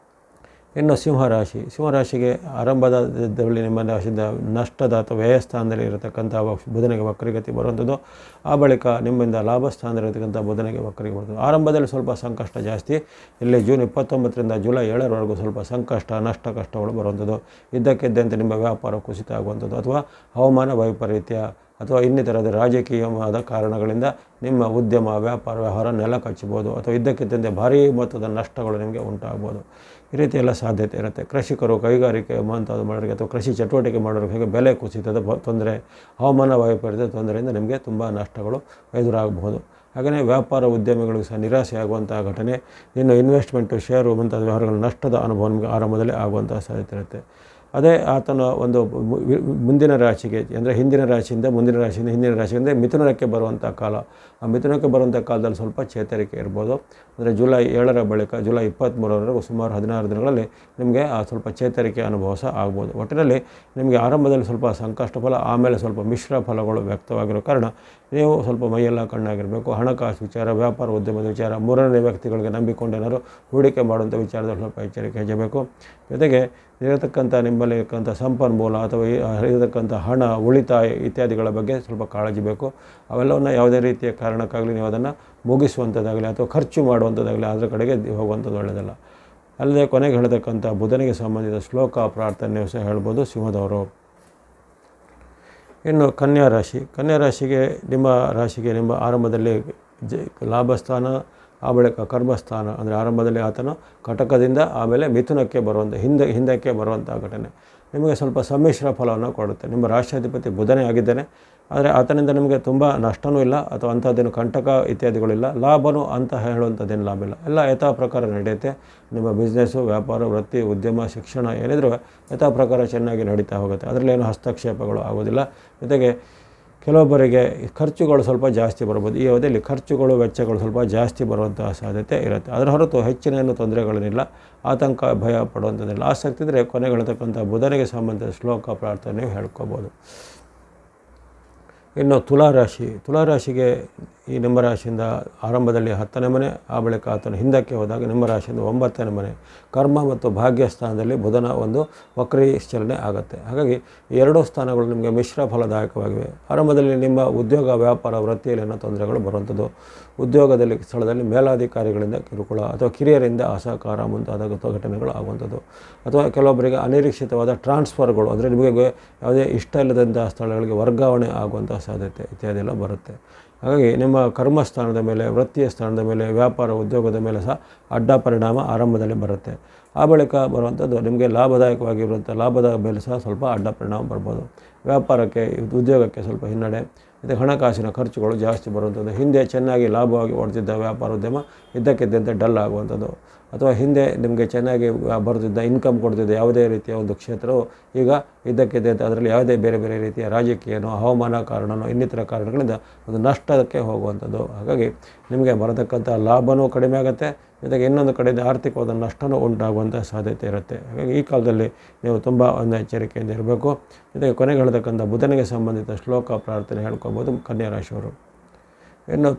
ಇನ್ನು ಸಿಂಹರಾಶಿಗೆ ಆರಂಭದಲ್ಲಿ ನಿಮ್ಮ ರಾಶಿಯಿಂದ ನಷ್ಟದ ಅಥವಾ ವ್ಯಯಸ್ಥಾನದಲ್ಲಿ ಇರತಕ್ಕಂಥ ಬುಧನಿಗೆ ವಕ್ರಗತಿ ಬರುವಂಥದ್ದು, ಆ ಬಳಿಕ ನಿಮ್ಮಿಂದ ಲಾಭಸ್ಥಾನದಲ್ಲಿರತಕ್ಕಂಥ ಬುಧನಿಗೆ ವಕ್ರಿಗೆ ಬರ್ತದೆ. ಆರಂಭದಲ್ಲಿ ಸ್ವಲ್ಪ ಸಂಕಷ್ಟ ಜಾಸ್ತಿ, ಇಲ್ಲಿ ಜೂನ್ 29ರಿಂದ ಜುಲೈ 7ರವರೆಗೂ ಸ್ವಲ್ಪ ಸಂಕಷ್ಟ, ನಷ್ಟ, ಕಷ್ಟಗಳು ಬರುವಂಥದ್ದು. ಇದ್ದಕ್ಕಿದ್ದಂತೆ ನಿಮ್ಮ ವ್ಯಾಪಾರ ಕುಸಿತ ಆಗುವಂಥದ್ದು, ಅಥವಾ ಹವಾಮಾನ ವೈಪರೀತ್ಯ ಅಥವಾ ಇನ್ನಿತರದ ರಾಜಕೀಯವಾದ ಕಾರಣಗಳಿಂದ ನಿಮ್ಮ ಉದ್ಯಮ, ವ್ಯಾಪಾರ, ವ್ಯವಹಾರ ನೆಲ ಕಚ್ಚಬೋದು, ಅಥವಾ ಇದ್ದಕ್ಕಿದ್ದಂತೆ ಭಾರೀ ಮೊತ್ತದ ನಷ್ಟಗಳು ನಿಮಗೆ ಉಂಟಾಗ್ಬೋದು. ಈ ರೀತಿ ಎಲ್ಲ ಸಾಧ್ಯತೆ ಇರುತ್ತೆ. ಕೃಷಿಕರು, ಕೈಗಾರಿಕೆ ಮುಂತಾದ ಮಾಡೋರಿಗೆ ಅಥವಾ ಕೃಷಿ ಚಟುವಟಿಕೆ ಮಾಡೋರಿಗೆ ಹೇಗೆ ಬೆಲೆ ಕುಸಿತದ ತೊಂದರೆ, ಹವಾಮಾನ ವೈಪರೀತ್ಯದ ತೊಂದರೆಯಿಂದ ನಿಮಗೆ ತುಂಬ ನಷ್ಟಗಳು ಎದುರಾಗಬಹುದು. ಹಾಗೆಯೇ ವ್ಯಾಪಾರ ಉದ್ಯಮಿಗಳಿಗೂ ಸಹ ನಿರಾಸೆ ಆಗುವಂಥ ಘಟನೆ, ಇನ್ನು ಇನ್ವೆಸ್ಟ್ಮೆಂಟು, ಷೇರು ಮುಂತಾದ ವ್ಯವಹಾರಗಳ ನಷ್ಟದ ಅನುಭವ ನಿಮಗೆ ಆರಂಭದಲ್ಲಿ ಆಗುವಂಥ ಸಾಧ್ಯತೆ ಇರುತ್ತೆ. ಅದೇ ಆತನ ಒಂದು ಮುಂದಿನ ರಾಶಿಗೆ ಅಂದರೆ ಹಿಂದಿನ ರಾಶಿಯಿಂದ ಮುಂದಿನ ರಾಶಿಯಿಂದ ಹಿಂದಿನ ರಾಶಿಯಿಂದ ಮಿಥುನಕ್ಕೆ ಬರುವಂಥ ಕಾಲ. ಆ ಮಿಥುನಕ್ಕೆ ಬರುವಂಥ ಕಾಲದಲ್ಲಿ ಸ್ವಲ್ಪ ಚೇತರಿಕೆ ಇರ್ಬೋದು. ಅಂದರೆ ಜುಲೈ 7ರ ಬಳಿಕ ಜುಲೈ 23ರವರೆಗೂ ಸುಮಾರು 16 ದಿನಗಳಲ್ಲಿ ನಿಮಗೆ ಆ ಸ್ವಲ್ಪ ಚೇತರಿಕೆ ಅನುಭವ ಸಹ ಆಗ್ಬೋದು. ಒಟ್ಟಿನಲ್ಲಿ ನಿಮಗೆ ಆರಂಭದಲ್ಲಿ ಸ್ವಲ್ಪ ಸಂಕಷ್ಟ ಫಲ, ಆಮೇಲೆ ಸ್ವಲ್ಪ ಮಿಶ್ರ ಫಲಗಳು ವ್ಯಕ್ತವಾಗಿರೋ ಕಾರಣ ನೀವು ಸ್ವಲ್ಪ ಮೈಯೆಲ್ಲ ಕಣ್ಣಾಗಿರಬೇಕು. ಹಣಕಾಸು ವಿಚಾರ, ವ್ಯಾಪಾರ ಉದ್ಯಮದ ವಿಚಾರ, ಮೂರನೇ ವ್ಯಕ್ತಿಗಳಿಗೆ ನಂಬಿಕೊಂಡು ಏನಾದ್ರು ಹೂಡಿಕೆ ಮಾಡುವಂಥ ವಿಚಾರದಲ್ಲಿ ಸ್ವಲ್ಪ ಎಚ್ಚರಿಕೆ ಹೆಚ್ಚಬೇಕು. ಜೊತೆಗೆ ಇರತಕ್ಕಂಥ ನಿಮ್ಮಲ್ಲಿ ಇರತಕ್ಕಂಥ ಸಂಪನ್ಮೂಲ ಅಥವಾ ಇರತಕ್ಕಂಥ ಹಣ, ಉಳಿತಾಯ ಇತ್ಯಾದಿಗಳ ಬಗ್ಗೆ ಸ್ವಲ್ಪ ಕಾಳಜಿ ಬೇಕು. ಅವೆಲ್ಲವನ್ನು ಯಾವುದೇ ರೀತಿಯ ಕಾರಣಕ್ಕಾಗಲಿ ನೀವು ಅದನ್ನು ಮುಗಿಸುವಂಥದ್ದಾಗಲಿ ಅಥವಾ ಖರ್ಚು ಮಾಡುವಂಥದ್ದಾಗಲಿ ಅದರ ಕಡೆಗೆ ಹೋಗುವಂಥದ್ದು ಒಳ್ಳೆಯದಲ್ಲ. ಅಲ್ಲದೆ ಕೊನೆಗೆ ಹೇಳತಕ್ಕಂಥ ಬುಧನಿಗೆ ಸಂಬಂಧಿಸಿದ ಶ್ಲೋಕ, ಪ್ರಾರ್ಥನೆ ಸಹ ಹೇಳ್ಬೋದು ಸಿಂಹದವರು. ಇನ್ನು ಕನ್ಯಾ ರಾಶಿಗೆ ನಿಮ್ಮ ಆರಂಭದಲ್ಲಿ ಲಾಭಸ್ಥಾನ, ಆ ಬಳಿಕ ಕರ್ಮಸ್ಥಾನ ಅಂದರೆ ಆರಂಭದಲ್ಲಿ ಆತನು ಕಟಕದಿಂದ ಆಮೇಲೆ ಮಿಥುನಕ್ಕೆ ಬರುವಂಥ ಹಿಂದಕ್ಕೆ ಬರುವಂಥ ಘಟನೆ ನಿಮಗೆ ಸ್ವಲ್ಪ ಸಮ್ಮಿಶ್ರ ಫಲವನ್ನು ಕೊಡುತ್ತೆ. ನಿಮ್ಮ ರಾಷ್ಟ್ರಾಧಿಪತಿ ಬುಧನೇ ಆಗಿದ್ದಾನೆ. ಆದರೆ ಆತನಿಂದ ನಿಮಗೆ ತುಂಬ ನಷ್ಟವೂ ಇಲ್ಲ ಅಥವಾ ಅಂಥದ್ದೇನು ಕಂಟಕ ಇತ್ಯಾದಿಗಳಿಲ್ಲ. ಲಾಭವೂ ಅಂತ ಹೇಳುವಂಥದ್ದೇನು ಲಾಭ ಇಲ್ಲ. ಎಲ್ಲ ಯಥಾ ಪ್ರಕಾರ ನಡೆಯುತ್ತೆ. ನಿಮ್ಮ ಬಿಸ್ನೆಸ್ಸು, ವ್ಯಾಪಾರ, ವೃತ್ತಿ, ಉದ್ಯಮ, ಶಿಕ್ಷಣ ಏನಿದ್ರೂ ಯಥಾ ಪ್ರಕಾರ ಚೆನ್ನಾಗಿ ನಡೀತಾ ಹೋಗುತ್ತೆ. ಅದರಲ್ಲೇನು ಹಸ್ತಕ್ಷೇಪಗಳು ಆಗೋದಿಲ್ಲ. ಜೊತೆಗೆ ಕೆಲವೊಬ್ಬರಿಗೆ ಖರ್ಚುಗಳು ಸ್ವಲ್ಪ ಜಾಸ್ತಿ ಬರ್ಬೋದು. ಈ ಅವಧಿಯಲ್ಲಿ ಖರ್ಚುಗಳು, ವೆಚ್ಚಗಳು ಸ್ವಲ್ಪ ಜಾಸ್ತಿ ಬರುವಂತಹ ಸಾಧ್ಯತೆ ಇರುತ್ತೆ. ಅದರ ಹೊರತು ಹೆಚ್ಚಿನ ಏನು ತೊಂದರೆಗಳೇನಿಲ್ಲ, ಆತಂಕ, ಭಯ ಪಡುವಂಥದ್ದಿಲ್ಲ. ಆಸಕ್ತಿ ಇದ್ದರೆ ಕೊನೆಗಳಿರ್ತಕ್ಕಂಥ ಬುಧನಿಗೆ ಸಂಬಂಧಿಸಿದ ಶ್ಲೋಕ ಪ್ರಾರ್ಥನೆ ನೀವು ಹೇಳ್ಕೊಬೋದು. ಇನ್ನು ತುಲಾರಾಶಿಗೆ ಈ ನಿಮ್ಮ ರಾಶಿಯಿಂದ ಆರಂಭದಲ್ಲಿ 10ನೇ ಮನೆ, ಆ ಬಳಿಕ ಆತನು ಹಿಂದಕ್ಕೆ ಹೋದಾಗ ನಿಮ್ಮ ರಾಶಿಯಿಂದ 9ನೇ ಮನೆ ಕರ್ಮ ಮತ್ತು ಭಾಗ್ಯಸ್ಥಾನದಲ್ಲಿ ಬುಧನ ಒಂದು ವಕ್ರೀ ಚಲನೆ ಆಗುತ್ತೆ. ಹಾಗಾಗಿ ಈ ಎರಡೂ ಸ್ಥಾನಗಳು ನಿಮಗೆ ಮಿಶ್ರ ಫಲದಾಯಕವಾಗಿವೆ. ಆರಂಭದಲ್ಲಿ ನಿಮ್ಮ ಉದ್ಯೋಗ, ವ್ಯಾಪಾರ, ವೃತ್ತಿಯಲ್ಲಿ ಏನೋ ತೊಂದರೆಗಳು ಬರುವಂಥದ್ದು, ಉದ್ಯೋಗದಲ್ಲಿ ಸ್ಥಳದಲ್ಲಿ ಮೇಲಾಧಿಕಾರಿಗಳಿಂದ ಕಿರುಕುಳ ಅಥವಾ ಕಿರಿಯರಿಂದ ಅಸಹಕಾರ ಮುಂತಾದ ಘಟನೆಗಳು ಆಗುವಂಥದ್ದು, ಅಥವಾ ಕೆಲವೊಬ್ಬರಿಗೆ ಅನಿರೀಕ್ಷಿತವಾದ ಟ್ರಾನ್ಸ್ಫರ್ಗಳು, ಅಂದರೆ ನಿಮಗೆ ಯಾವುದೇ ಇಷ್ಟ ಇಲ್ಲದಂಥ ಸ್ಥಳಗಳಿಗೆ ವರ್ಗಾವಣೆ ಆಗುವಂಥ ಸಾಧ್ಯತೆ ಇತ್ಯಾದಿಯೆಲ್ಲ ಬರುತ್ತೆ. ಹಾಗಾಗಿ ನಿಮ್ಮ ಕರ್ಮಸ್ಥಾನದ ಮೇಲೆ, ವೃತ್ತಿಯ ಸ್ಥಾನದ ಮೇಲೆ, ವ್ಯಾಪಾರ, ಉದ್ಯೋಗದ ಮೇಲೆ ಸಹ ಅಡ್ಡ ಪರಿಣಾಮ ಆರಂಭದಲ್ಲಿ ಬರುತ್ತೆ. ಆ ಬಳಿಕ ಬರುವಂಥದ್ದು ನಿಮಗೆ ಲಾಭದಾಯಕವಾಗಿರುವಂಥ ಲಾಭದ ಮೇಲೆ ಸಹ ಸ್ವಲ್ಪ ಅಡ್ಡ ಪರಿಣಾಮ ಬರ್ಬೋದು. ವ್ಯಾಪಾರಕ್ಕೆ, ಉದ್ಯೋಗಕ್ಕೆ ಸ್ವಲ್ಪ ಹಿನ್ನಡೆ, ಮತ್ತು ಹಣಕಾಸಿನ ಖರ್ಚುಗಳು ಜಾಸ್ತಿ ಬರುವಂಥದ್ದು, ಹಿಂದೆ ಚೆನ್ನಾಗಿ ಲಾಭವಾಗಿ ಓಡ್ತಿದ್ದ ವ್ಯಾಪಾರೋದ್ಯಮ ಇದ್ದಕ್ಕಿದ್ದಂತೆ ಡಲ್ ಆಗುವಂಥದ್ದು, ಅಥವಾ ಹಿಂದೆ ನಿಮಗೆ ಚೆನ್ನಾಗಿ ಬರ್ತಿದ್ದ ಇನ್ಕಮ್ ಕೊಡ್ತಿದ್ದ ಯಾವುದೇ ರೀತಿಯ ಒಂದು ಕ್ಷೇತ್ರವು ಈಗ ಇದ್ದಕ್ಕಿದ್ದಂತೆ ಅದರಲ್ಲಿ ಯಾವುದೇ ಬೇರೆ ಬೇರೆ ರೀತಿಯ ರಾಜಕೀಯನೋ, ಹವಾಮಾನ ಕಾರಣನೋ, ಇನ್ನಿತರ ಕಾರಣಗಳಿಂದ ಒಂದು ನಷ್ಟಕ್ಕೆ ಹೋಗುವಂಥದ್ದು. ಹಾಗಾಗಿ ನಿಮಗೆ ಬರತಕ್ಕಂಥ ಲಾಭವೂ ಕಡಿಮೆ ಆಗುತ್ತೆ, ಜೊತೆಗೆ ಇನ್ನೊಂದು ಕಡೆಯಿಂದ ಆರ್ಥಿಕವಾದ ನಷ್ಟವೂ ಉಂಟಾಗುವಂಥ ಸಾಧ್ಯತೆ ಇರುತ್ತೆ. ಹಾಗಾಗಿ ಈ ಕಾಲದಲ್ಲಿ ನೀವು ತುಂಬ ಒಂದು ಎಚ್ಚರಿಕೆಯಿಂದ ಇರಬೇಕು. ಜೊತೆಗೆ ಕೊನೆಗೆ ಹೇಳ್ತಕ್ಕಂಥ ಬುಧನಿಗೆ ಸಂಬಂಧಿತ ಶ್ಲೋಕ ಪ್ರಾರ್ಥನೆ ಹೇಳ್ಕೊಬೋದು ಕನ್ಯಾ ರಾಶಿಯವರು. ಇನ್ನು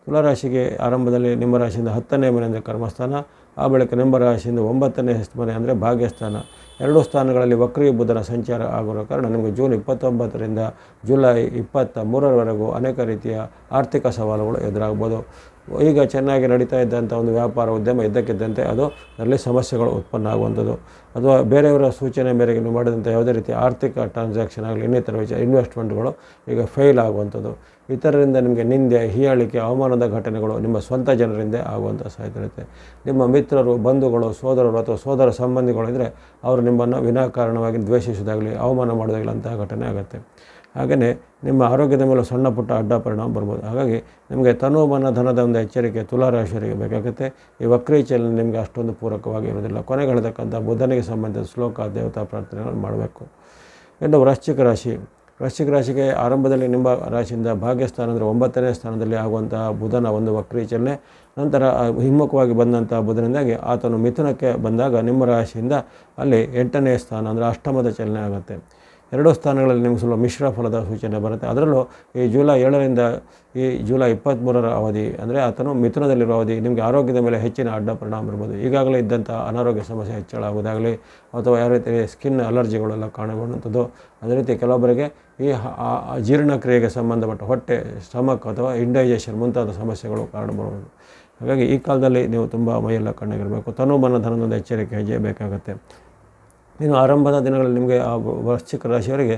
ತುಲಾರಾಶಿಗೆ ಆರಂಭದಲ್ಲಿ ನಿಮ್ಮ ರಾಶಿಯಿಂದ 10ನೇ ಮನೆ ಅಂದರೆ ಕರ್ಮಸ್ಥಾನ, ಆ ಬಳಿಕ ನಿಮ್ಮ ರಾಶಿಯಿಂದ 9ನೇ ಮನೆ ಅಂದರೆ ಭಾಗ್ಯಸ್ಥಾನ. ಎರಡೂ ಸ್ಥಾನಗಳಲ್ಲಿ ವಕ್ರೀ ಬುಧನ ಸಂಚಾರ ಆಗಿರೋ ಕಾರಣ ನಿಮಗೆ ಜೂನ್ 29ರಿಂದ ಜುಲೈ 23ರವರೆಗೂ ಅನೇಕ ರೀತಿಯ ಆರ್ಥಿಕ ಸವಾಲುಗಳು ಎದುರಾಗ್ಬೋದು. ಈಗ ಚೆನ್ನಾಗಿ ನಡೀತಾ ಇದ್ದಂಥ ಒಂದು ವ್ಯಾಪಾರ, ಉದ್ಯಮ ಇದ್ದಕ್ಕಿದ್ದಂತೆ ಅದರಲ್ಲಿ ಸಮಸ್ಯೆಗಳು ಉತ್ಪನ್ನ ಆಗುವಂಥದ್ದು, ಅಥವಾ ಬೇರೆಯವರ ಸೂಚನೆ ಮೇರೆಗೆ ನೀವು ಮಾಡಿದಂಥ ಯಾವುದೇ ರೀತಿಯ ಆರ್ಥಿಕ ಟ್ರಾನ್ಸಾಕ್ಷನ್ ಆಗಲಿ, ಇನ್ನಿತರ ವಿಚಾರ ಇನ್ವೆಸ್ಟ್ಮೆಂಟ್ಗಳು ಈಗ ಫೇಲ್ ಆಗುವಂಥದ್ದು, ಇತರರಿಂದ ನಿಮಗೆ ನಿಂದೆ, ಹೀಯಾಳಿಕೆ, ಅವಮಾನದ ಘಟನೆಗಳು ನಿಮ್ಮ ಸ್ವಂತ ಜನರಿಂದ ಆಗುವಂಥ ಸಾಧ್ಯತೆ ಇರುತ್ತೆ. ನಿಮ್ಮ ಮಿತ್ರರು, ಬಂಧುಗಳು, ಸೋದರರು ಅಥವಾ ಸೋದರ ಸಂಬಂಧಿಗಳು ಇದ್ದರೆ ಅವರು ನಿಮ್ಮನ್ನು ವಿನಾಕಾರಣವಾಗಿ ದ್ವೇಷಿಸೋದಾಗಲಿ, ಅವಮಾನ ಮಾಡೋದಾಗಲಿ ಅಂತಹ ಘಟನೆ ಆಗುತ್ತೆ. ಹಾಗೆಯೇ ನಿಮ್ಮ ಆರೋಗ್ಯದ ಮೇಲೆ ಸಣ್ಣ ಪುಟ್ಟ ಅಡ್ಡ ಪರಿಣಾಮ ಬರ್ಬೋದು. ಹಾಗಾಗಿ ನಿಮಗೆ ತನು ಮನ ಧನದ ಒಂದು ಎಚ್ಚರಿಕೆ ತುಲಾರಾಶಿಯವರಿಗೆ ಬೇಕಾಗುತ್ತೆ. ಈ ವಕ್ರೀ ಚಲನೆ ನಿಮಗೆ ಅಷ್ಟೊಂದು ಪೂರಕವಾಗಿ ಇರೋದಿಲ್ಲ. ಕೊನೆಗೆ ಹೇಳ್ತಕ್ಕಂಥ ಬುಧನಿಗೆ ಸಂಬಂಧಿಸಿದ ಶ್ಲೋಕ, ದೇವತಾ ಪ್ರಾರ್ಥನೆಗಳನ್ನು ಮಾಡಬೇಕು. ಇನ್ನು ವೃಶ್ಚಿಕ ರಾಶಿಗೆ ಆರಂಭದಲ್ಲಿ ನಿಮ್ಮ ರಾಶಿಯಿಂದ ಭಾಗ್ಯಸ್ಥಾನ ಅಂದರೆ 9ನೇ ಸ್ಥಾನದಲ್ಲಿ ಆಗುವಂತಹ ಬುಧನ ಒಂದು ವಕ್ರೀ ಚಲನೆ, ನಂತರ ಹಿಮ್ಮುಖವಾಗಿ ಬಂದಂಥ ಬುಧನಿಂದಾಗಿ ಆತನು ಮಿಥುನಕ್ಕೆ ಬಂದಾಗ ನಿಮ್ಮ ರಾಶಿಯಿಂದ ಅಲ್ಲಿ 8ನೇ ಸ್ಥಾನ ಅಂದರೆ ಅಷ್ಟಮದ ಚಲನೆ ಆಗುತ್ತೆ. ಎರಡೂ ಸ್ಥಾನಗಳಲ್ಲಿ ನಿಮಗೆ ಸ್ವಲ್ಪ ಮಿಶ್ರ ಫಲದ ಸೂಚನೆ ಬರುತ್ತೆ. ಅದರಲ್ಲೂ ಈ ಜುಲೈ 7ರಿಂದ ಈ ಜುಲೈ 23ರ ಅವಧಿ ಅಂದರೆ ಆತನು ಮಿಥುನದಲ್ಲಿರೋ ಅವಧಿ ನಿಮಗೆ ಆರೋಗ್ಯದ ಮೇಲೆ ಹೆಚ್ಚಿನ ಅಡ್ಡ ಪರಿಣಾಮ ಇರ್ಬೋದು. ಈಗಾಗಲೇ ಇದ್ದಂಥ ಅನಾರೋಗ್ಯ ಸಮಸ್ಯೆ ಹೆಚ್ಚಳ ಆಗೋದಾಗಲಿ, ಅಥವಾ ಯಾವ ರೀತಿ ಸ್ಕಿನ್ ಅಲರ್ಜಿಗಳೆಲ್ಲ ಕಾಣಬರುವಂಥದ್ದು, ಅದೇ ರೀತಿ ಕೆಲವೊಬ್ಬರಿಗೆ ಈ ಜೀರ್ಣಕ್ರಿಯೆಗೆ ಸಂಬಂಧಪಟ್ಟ ಹೊಟ್ಟೆ, ಸ್ಟಮಕ್ ಅಥವಾ ಇಂಡೈಜೆಷನ್ ಮುಂತಾದ ಸಮಸ್ಯೆಗಳು ಕಾರಣಬರುವುದು. ಹಾಗಾಗಿ ಈ ಕಾಲದಲ್ಲಿ ನೀವು ತುಂಬ ಮೈಯೆಲ್ಲ ಕಣ್ಣಾಗಿರಬೇಕು. ತನು ಮನ ಧನದ ಎಚ್ಚರಿಕೆ ಹೆಜ್ಜೆ ಬೇಕಾಗುತ್ತೆ. ಇನ್ನು ಆರಂಭದ ದಿನಗಳಲ್ಲಿ ನಿಮಗೆ ಆ ವೃಶ್ಚಿಕ ರಾಶಿಯವರಿಗೆ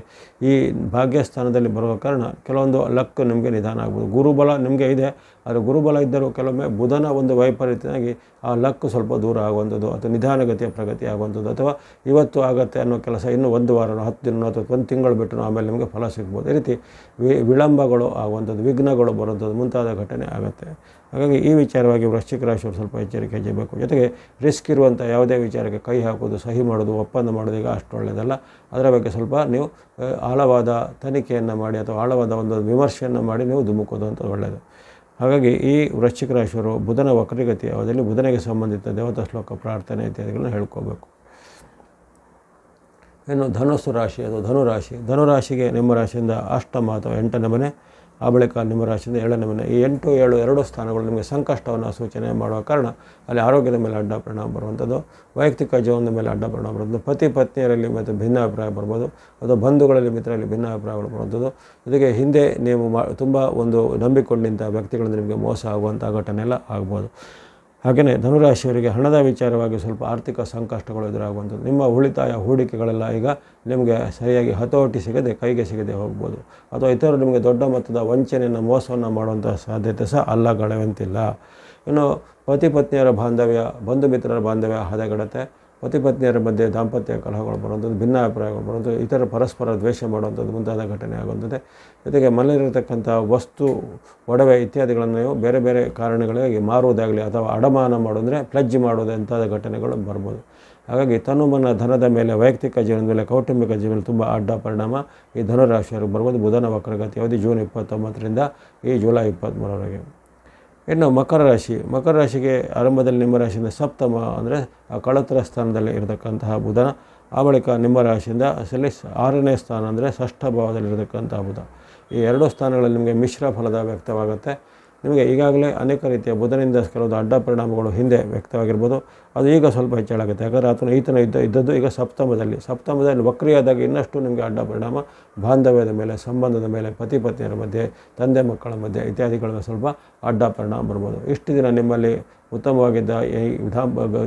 ಈ ಭಾಗ್ಯಸ್ಥಾನದಲ್ಲಿ ಬರುವ ಕಾರಣ ಕೆಲವೊಂದು ಲಕ್ ನಿಮಗೆ ನಿಧಾನ ಆಗ್ಬೋದು. ಗುರುಬಲ ನಿಮಗೆ ಇದೆ, ಆದರೆ ಗುರುಬಲ ಇದ್ದರೂ ಕೆಲವೊಮ್ಮೆ ಬುಧನ ಒಂದು ವೈಪರೀತ್ಯವಾಗಿ ಆ ಲಕ್ ಸ್ವಲ್ಪ ದೂರ ಆಗುವಂಥದ್ದು, ಅಥವಾ ನಿಧಾನಗತಿಯ ಪ್ರಗತಿ ಆಗುವಂಥದ್ದು, ಅಥವಾ ಇವತ್ತು ಆಗುತ್ತೆ ಅನ್ನೋ ಕೆಲಸ ಇನ್ನೂ 1 ವಾರ, 10 ದಿನ ಅಥವಾ 1 ತಿಂಗಳು ಬಿಟ್ಟು ಆಮೇಲೆ ನಿಮಗೆ ಫಲ ಸಿಗ್ಬೋದು. ಈ ರೀತಿ ವಿಳಂಬಗಳು ಆಗುವಂಥದ್ದು, ವಿಘ್ನಗಳು ಬರುವಂಥದ್ದು ಮುಂತಾದ ಘಟನೆ ಆಗುತ್ತೆ. ಹಾಗಾಗಿ ಈ ವಿಚಾರವಾಗಿ ವೃಶ್ಚಿಕ ರಾಶಿಯವರು ಸ್ವಲ್ಪ ಎಚ್ಚರಿಕೆ ಹೆಜ್ಜೆಬೇಕು. ಜೊತೆಗೆ ರಿಸ್ಕ್ ಇರುವಂಥ ಯಾವುದೇ ವಿಚಾರಕ್ಕೆ ಕೈ ಹಾಕೋದು, ಸಹಿ ಮಾಡೋದು, ಒಪ್ಪಂದ ಮಾಡೋದು ಈಗ ಅಷ್ಟು ಒಳ್ಳೆಯದಲ್ಲ. ಅದರ ಬಗ್ಗೆ ಸ್ವಲ್ಪ ನೀವು ಆಳವಾದ ತನಿಖೆಯನ್ನು ಮಾಡಿ ಅಥವಾ ಆಳವಾದ ಒಂದು ವಿಮರ್ಶೆಯನ್ನು ಮಾಡಿ ನೀವು ಧುಮುಕೋದು ಅಂತ ಒಳ್ಳೆಯದು. ಹಾಗಾಗಿ ಈ ವೃಶ್ಚಿಕ ರಾಶಿಯವರು ಬುಧನ ವಕ್ರಗತಿ ಅವಧಿಯಲ್ಲಿ ಬುಧನಿಗೆ ಸಂಬಂಧಿತ ದೇವತಾ ಶ್ಲೋಕ ಪ್ರಾರ್ಥನೆ ಇತ್ಯಾದಿಗಳನ್ನು ಹೇಳ್ಕೋಬೇಕು. ಇನ್ನು ಧನುರಾಶಿಗೆ ನಿಮ್ಮ ರಾಶಿಯಿಂದ ಅಷ್ಟಮ ಅಥವಾ 8ನೇ ಮನೆ, ಆ ಬಳಿಕ ನಿಮ್ಮ ರಾಶಿಯಿಂದ 7ನೇ ಮನೆ. ಈ 8, 7 ಎರಡೂ ಸ್ಥಾನಗಳು ನಿಮಗೆ ಸಂಕಷ್ಟವನ್ನು ಸೂಚನೆ ಮಾಡುವ ಕಾರಣ ಅಲ್ಲಿ ಆರೋಗ್ಯದ ಮೇಲೆ ಅಡ್ಡ ಪರಿಣಾಮ ಬರುವಂಥದ್ದು, ವೈಯಕ್ತಿಕ ಜೀವನದ ಮೇಲೆ ಅಡ್ಡ ಪರಿಣಾಮ ಬರುವಂಥದ್ದು, ಪತಿ ಪತ್ನಿಯರಲ್ಲಿ ಮತ್ತು ಭಿನ್ನಾಭಿಪ್ರಾಯ ಬರ್ಬೋದು, ಅಥವಾ ಬಂಧುಗಳಲ್ಲಿ ಮಿತ್ರರಲ್ಲಿ ಭಿನ್ನಾಭಿಪ್ರಾಯಗಳು ಬರುವಂಥದ್ದು. ಜೊತೆಗೆ ಹಿಂದೆ ನೀವು ತುಂಬ ಒಂದು ನಂಬಿಕೊಂಡಿದ್ದ ವ್ಯಕ್ತಿಗಳಿಂದ ನಿಮಗೆ ಮೋಸ ಆಗುವಂಥ ಘಟನೆ ಎಲ್ಲ ಆಗ್ಬೋದು. ಹಾಗೆಯೇ ಧನುರಾಶಿಯವರಿಗೆ ಹಣದ ವಿಚಾರವಾಗಿ ಸ್ವಲ್ಪ ಆರ್ಥಿಕ ಸಂಕಷ್ಟಗಳು ಎದುರಾಗುವಂಥದ್ದು, ನಿಮ್ಮ ಉಳಿತಾಯ ಹೂಡಿಕೆಗಳೆಲ್ಲ ಈಗ ನಿಮಗೆ ಸರಿಯಾಗಿ ಹತೋಟಿ ಸಿಗದೆ ಕೈಗೆ ಸಿಗದೆ ಹೋಗ್ಬೋದು, ಅಥವಾ ಇತರರು ನಿಮಗೆ ದೊಡ್ಡ ಮೊತ್ತದ ವಂಚನೆಯನ್ನು, ಮೋಸವನ್ನು ಮಾಡುವಂಥ ಸಾಧ್ಯತೆ ಸಹ ಅಲ್ಲಗಳೆವಂತಿಲ್ಲ. ಇನ್ನು ಪತಿ ಪತ್ನಿಯರ ಬಾಂಧವ್ಯ, ಬಂಧು ಮಿತ್ರರ ಬಾಂಧವ್ಯ ಹದಗೆಡುತ್ತೆ. ಪತಿ ಪತ್ನಿಯರ ಮಧ್ಯೆ ದಾಂಪತ್ಯ ಕಲಹಗಳು ಬರುವಂಥದ್ದು, ಭಿನ್ನಾಭಿಪ್ರಾಯಗಳು ಬರುವಂಥದ್ದು, ಇತರ ಪರಸ್ಪರ ದ್ವೇಷ ಮಾಡುವಂಥದ್ದು ಮುಂತಾದ ಘಟನೆ ಆಗುವಂಥದ್ದು. ಜೊತೆಗೆ ಮನೆಯಲ್ಲಿರತಕ್ಕಂಥ ವಸ್ತು, ಒಡವೆ ಇತ್ಯಾದಿಗಳನ್ನು ನೀವು ಬೇರೆ ಬೇರೆ ಕಾರಣಗಳಿಗಾಗಿ ಮಾರುವುದಾಗಲಿ ಅಥವಾ ಅಡಮಾನ ಮಾಡೋದಂದರೆ ಪ್ಲಜ್ ಮಾಡೋದು ಇಂಥದ ಘಟನೆಗಳು ಬರ್ಬೋದು. ಹಾಗಾಗಿ ತನುಮನ ಧನದ ಮೇಲೆ, ವೈಯಕ್ತಿಕ ಜೀವನದ ಮೇಲೆ, ಕೌಟುಂಬಿಕ ಜೀವನ ತುಂಬ ಅಡ್ಡ ಪರಿಣಾಮ ಈ ಧನುರಾಶಿಯವರಿಗೆ ಬರ್ಬೋದು. ಬುಧನ ವಕ್ರಗತಿ ಅವಧಿ ಜೂನ್ 29ರಿಂದ ಈ ಜುಲೈ 23ರವರೆಗೆ. ಇನ್ನು ಮಕರ ರಾಶಿಗೆ ಆರಂಭದಲ್ಲಿ ನಿಮ್ಮ ರಾಶಿಯಿಂದ ಸಪ್ತಮ ಅಂದರೆ ಕಳತ್ರ ಸ್ಥಾನದಲ್ಲಿ ಇರತಕ್ಕಂತಹ ಬುಧನ, ಆ ಬಳಿಕ ನಿಮ್ಮ ರಾಶಿಯಿಂದ 6ನೇ ಸ್ಥಾನ ಅಂದರೆ ಷಷ್ಠ ಭಾವದಲ್ಲಿರತಕ್ಕಂತಹ ಬುಧ. ಈ ಎರಡೂ ಸ್ಥಾನಗಳಲ್ಲಿ ನಿಮಗೆ ಮಿಶ್ರ ಫಲದ ವ್ಯಕ್ತವಾಗುತ್ತೆ. ನಿಮಗೆ ಈಗಾಗಲೇ ಅನೇಕ ರೀತಿಯ ಬುಧನಿಂದ ಕೆಲವು ಅಡ್ಡ ಪರಿಣಾಮಗಳು ಹಿಂದೆ ವ್ಯಕ್ತವಾಗಿರ್ಬೋದು, ಅದು ಈಗ ಸ್ವಲ್ಪ ಹೆಚ್ಚಾಗುತ್ತೆ. ಯಾಕಂದರೆ ಈತನ ಇದ್ದದ್ದು ಈಗ ಸಪ್ತಮದಲ್ಲಿ ವಕ್ರಿಯಾದಾಗ ಇನ್ನಷ್ಟು ನಿಮಗೆ ಅಡ್ಡ ಪರಿಣಾಮ ಬಾಂಧವ್ಯದ ಮೇಲೆ, ಸಂಬಂಧದ ಮೇಲೆ, ಪತಿ ಪತ್ನಿಯರ ಮಧ್ಯೆ, ತಂದೆ ಮಕ್ಕಳ ಮಧ್ಯೆ ಇತ್ಯಾದಿಗಳ ಸ್ವಲ್ಪ ಅಡ್ಡ ಪರಿಣಾಮ ಬರ್ಬೋದು. ಇಷ್ಟು ದಿನ ನಿಮ್ಮಲ್ಲಿ ಉತ್ತಮವಾಗಿದ್ದ ಈ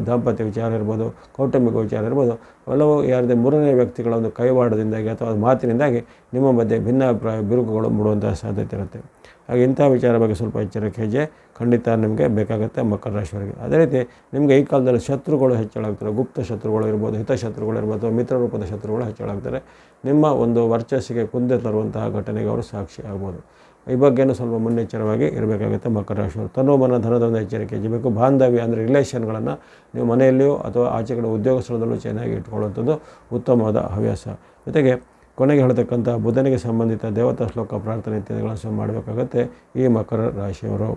ದಾಂಪತ್ಯ ವಿಚಾರ ಇರ್ಬೋದು, ಕೌಟುಂಬಿಕ ವಿಚಾರ ಇರ್ಬೋದು, ಎಲ್ಲವೂ ಯಾರದೇ ಮೂರನೇ ವ್ಯಕ್ತಿಗಳ ಒಂದು ಕೈವಾಡದಿಂದಾಗಿ ಅಥವಾ ಮಾತಿನಿಂದಾಗಿ ನಿಮ್ಮ ಮಧ್ಯೆ ಭಿನ್ನಾಭಿಪ್ರಾಯ ಬಿರುಕುಗಳು ಮೂಡುವಂಥ ಸಾಧ್ಯತೆ ಇರುತ್ತೆ. ಹಾಗೆ ಇಂಥ ವಿಚಾರ ಬಗ್ಗೆ ಸ್ವಲ್ಪ ಎಚ್ಚರಿಕೆ ಹೆಜ್ಜೆ ಖಂಡಿತ ನಿಮಗೆ ಬೇಕಾಗುತ್ತೆ ಮಕರ ರಾಶಿಯವರಿಗೆ. ಅದೇ ರೀತಿ ನಿಮಗೆ ಈ ಕಾಲದಲ್ಲಿ ಶತ್ರುಗಳು ಹೆಚ್ಚಳಾಗ್ತಾರೆ. ಗುಪ್ತ ಶತ್ರುಗಳು ಇರ್ಬೋದು, ಹಿತಶತ್ರುಗಳು ಇರ್ಬೋದು, ಮಿತ್ರ ರೂಪದ ಶತ್ರುಗಳು ಹೆಚ್ಚಳಾಗ್ತಾರೆ. ನಿಮ್ಮ ಒಂದು ವರ್ಚಸ್ಸಿಗೆ ಕುಂದೆ ತರುವಂತಹ ಘಟನೆಗೆ ಅವರು ಸಾಕ್ಷಿ ಆಗ್ಬೋದು. ಈ ಬಗ್ಗೆಯೂ ಸ್ವಲ್ಪ ಮುನ್ನೆಚ್ಚರವಾಗಿ ಇರಬೇಕಾಗುತ್ತೆ ಮಕರ ರಾಶಿಯವರು. ತನುಮನ ಧನದೊಂದು ಎಚ್ಚರಿಕೆ ಇರಬೇಕು. ಬಾಂಧವ್ಯ ಅಂದರೆ ರಿಲೇಷನ್ಗಳನ್ನು ನೀವು ಮನೆಯಲ್ಲಿಯೂ ಅಥವಾ ಆಚೆ ಕಡೆ ಉದ್ಯೋಗ ಸ್ಥಳದಲ್ಲೂ ಚೆನ್ನಾಗಿ ಇಟ್ಕೊಳ್ಳುವಂಥದ್ದು ಉತ್ತಮವಾದ ಹವ್ಯಾಸ. ಜೊತೆಗೆ ಕೊನೆಗೆ ಹೇಳ್ತಕ್ಕಂಥ ಬುಧನಿಗೆ ಸಂಬಂಧಿತ ದೇವತಾ ಶ್ಲೋಕ ಪ್ರಾರ್ಥನೆ ಇತ್ಯಾದಿಗಳನ್ನು ಸಹ ಮಾಡಬೇಕಾಗತ್ತೆ ಈ ಮಕರ ರಾಶಿಯವರು.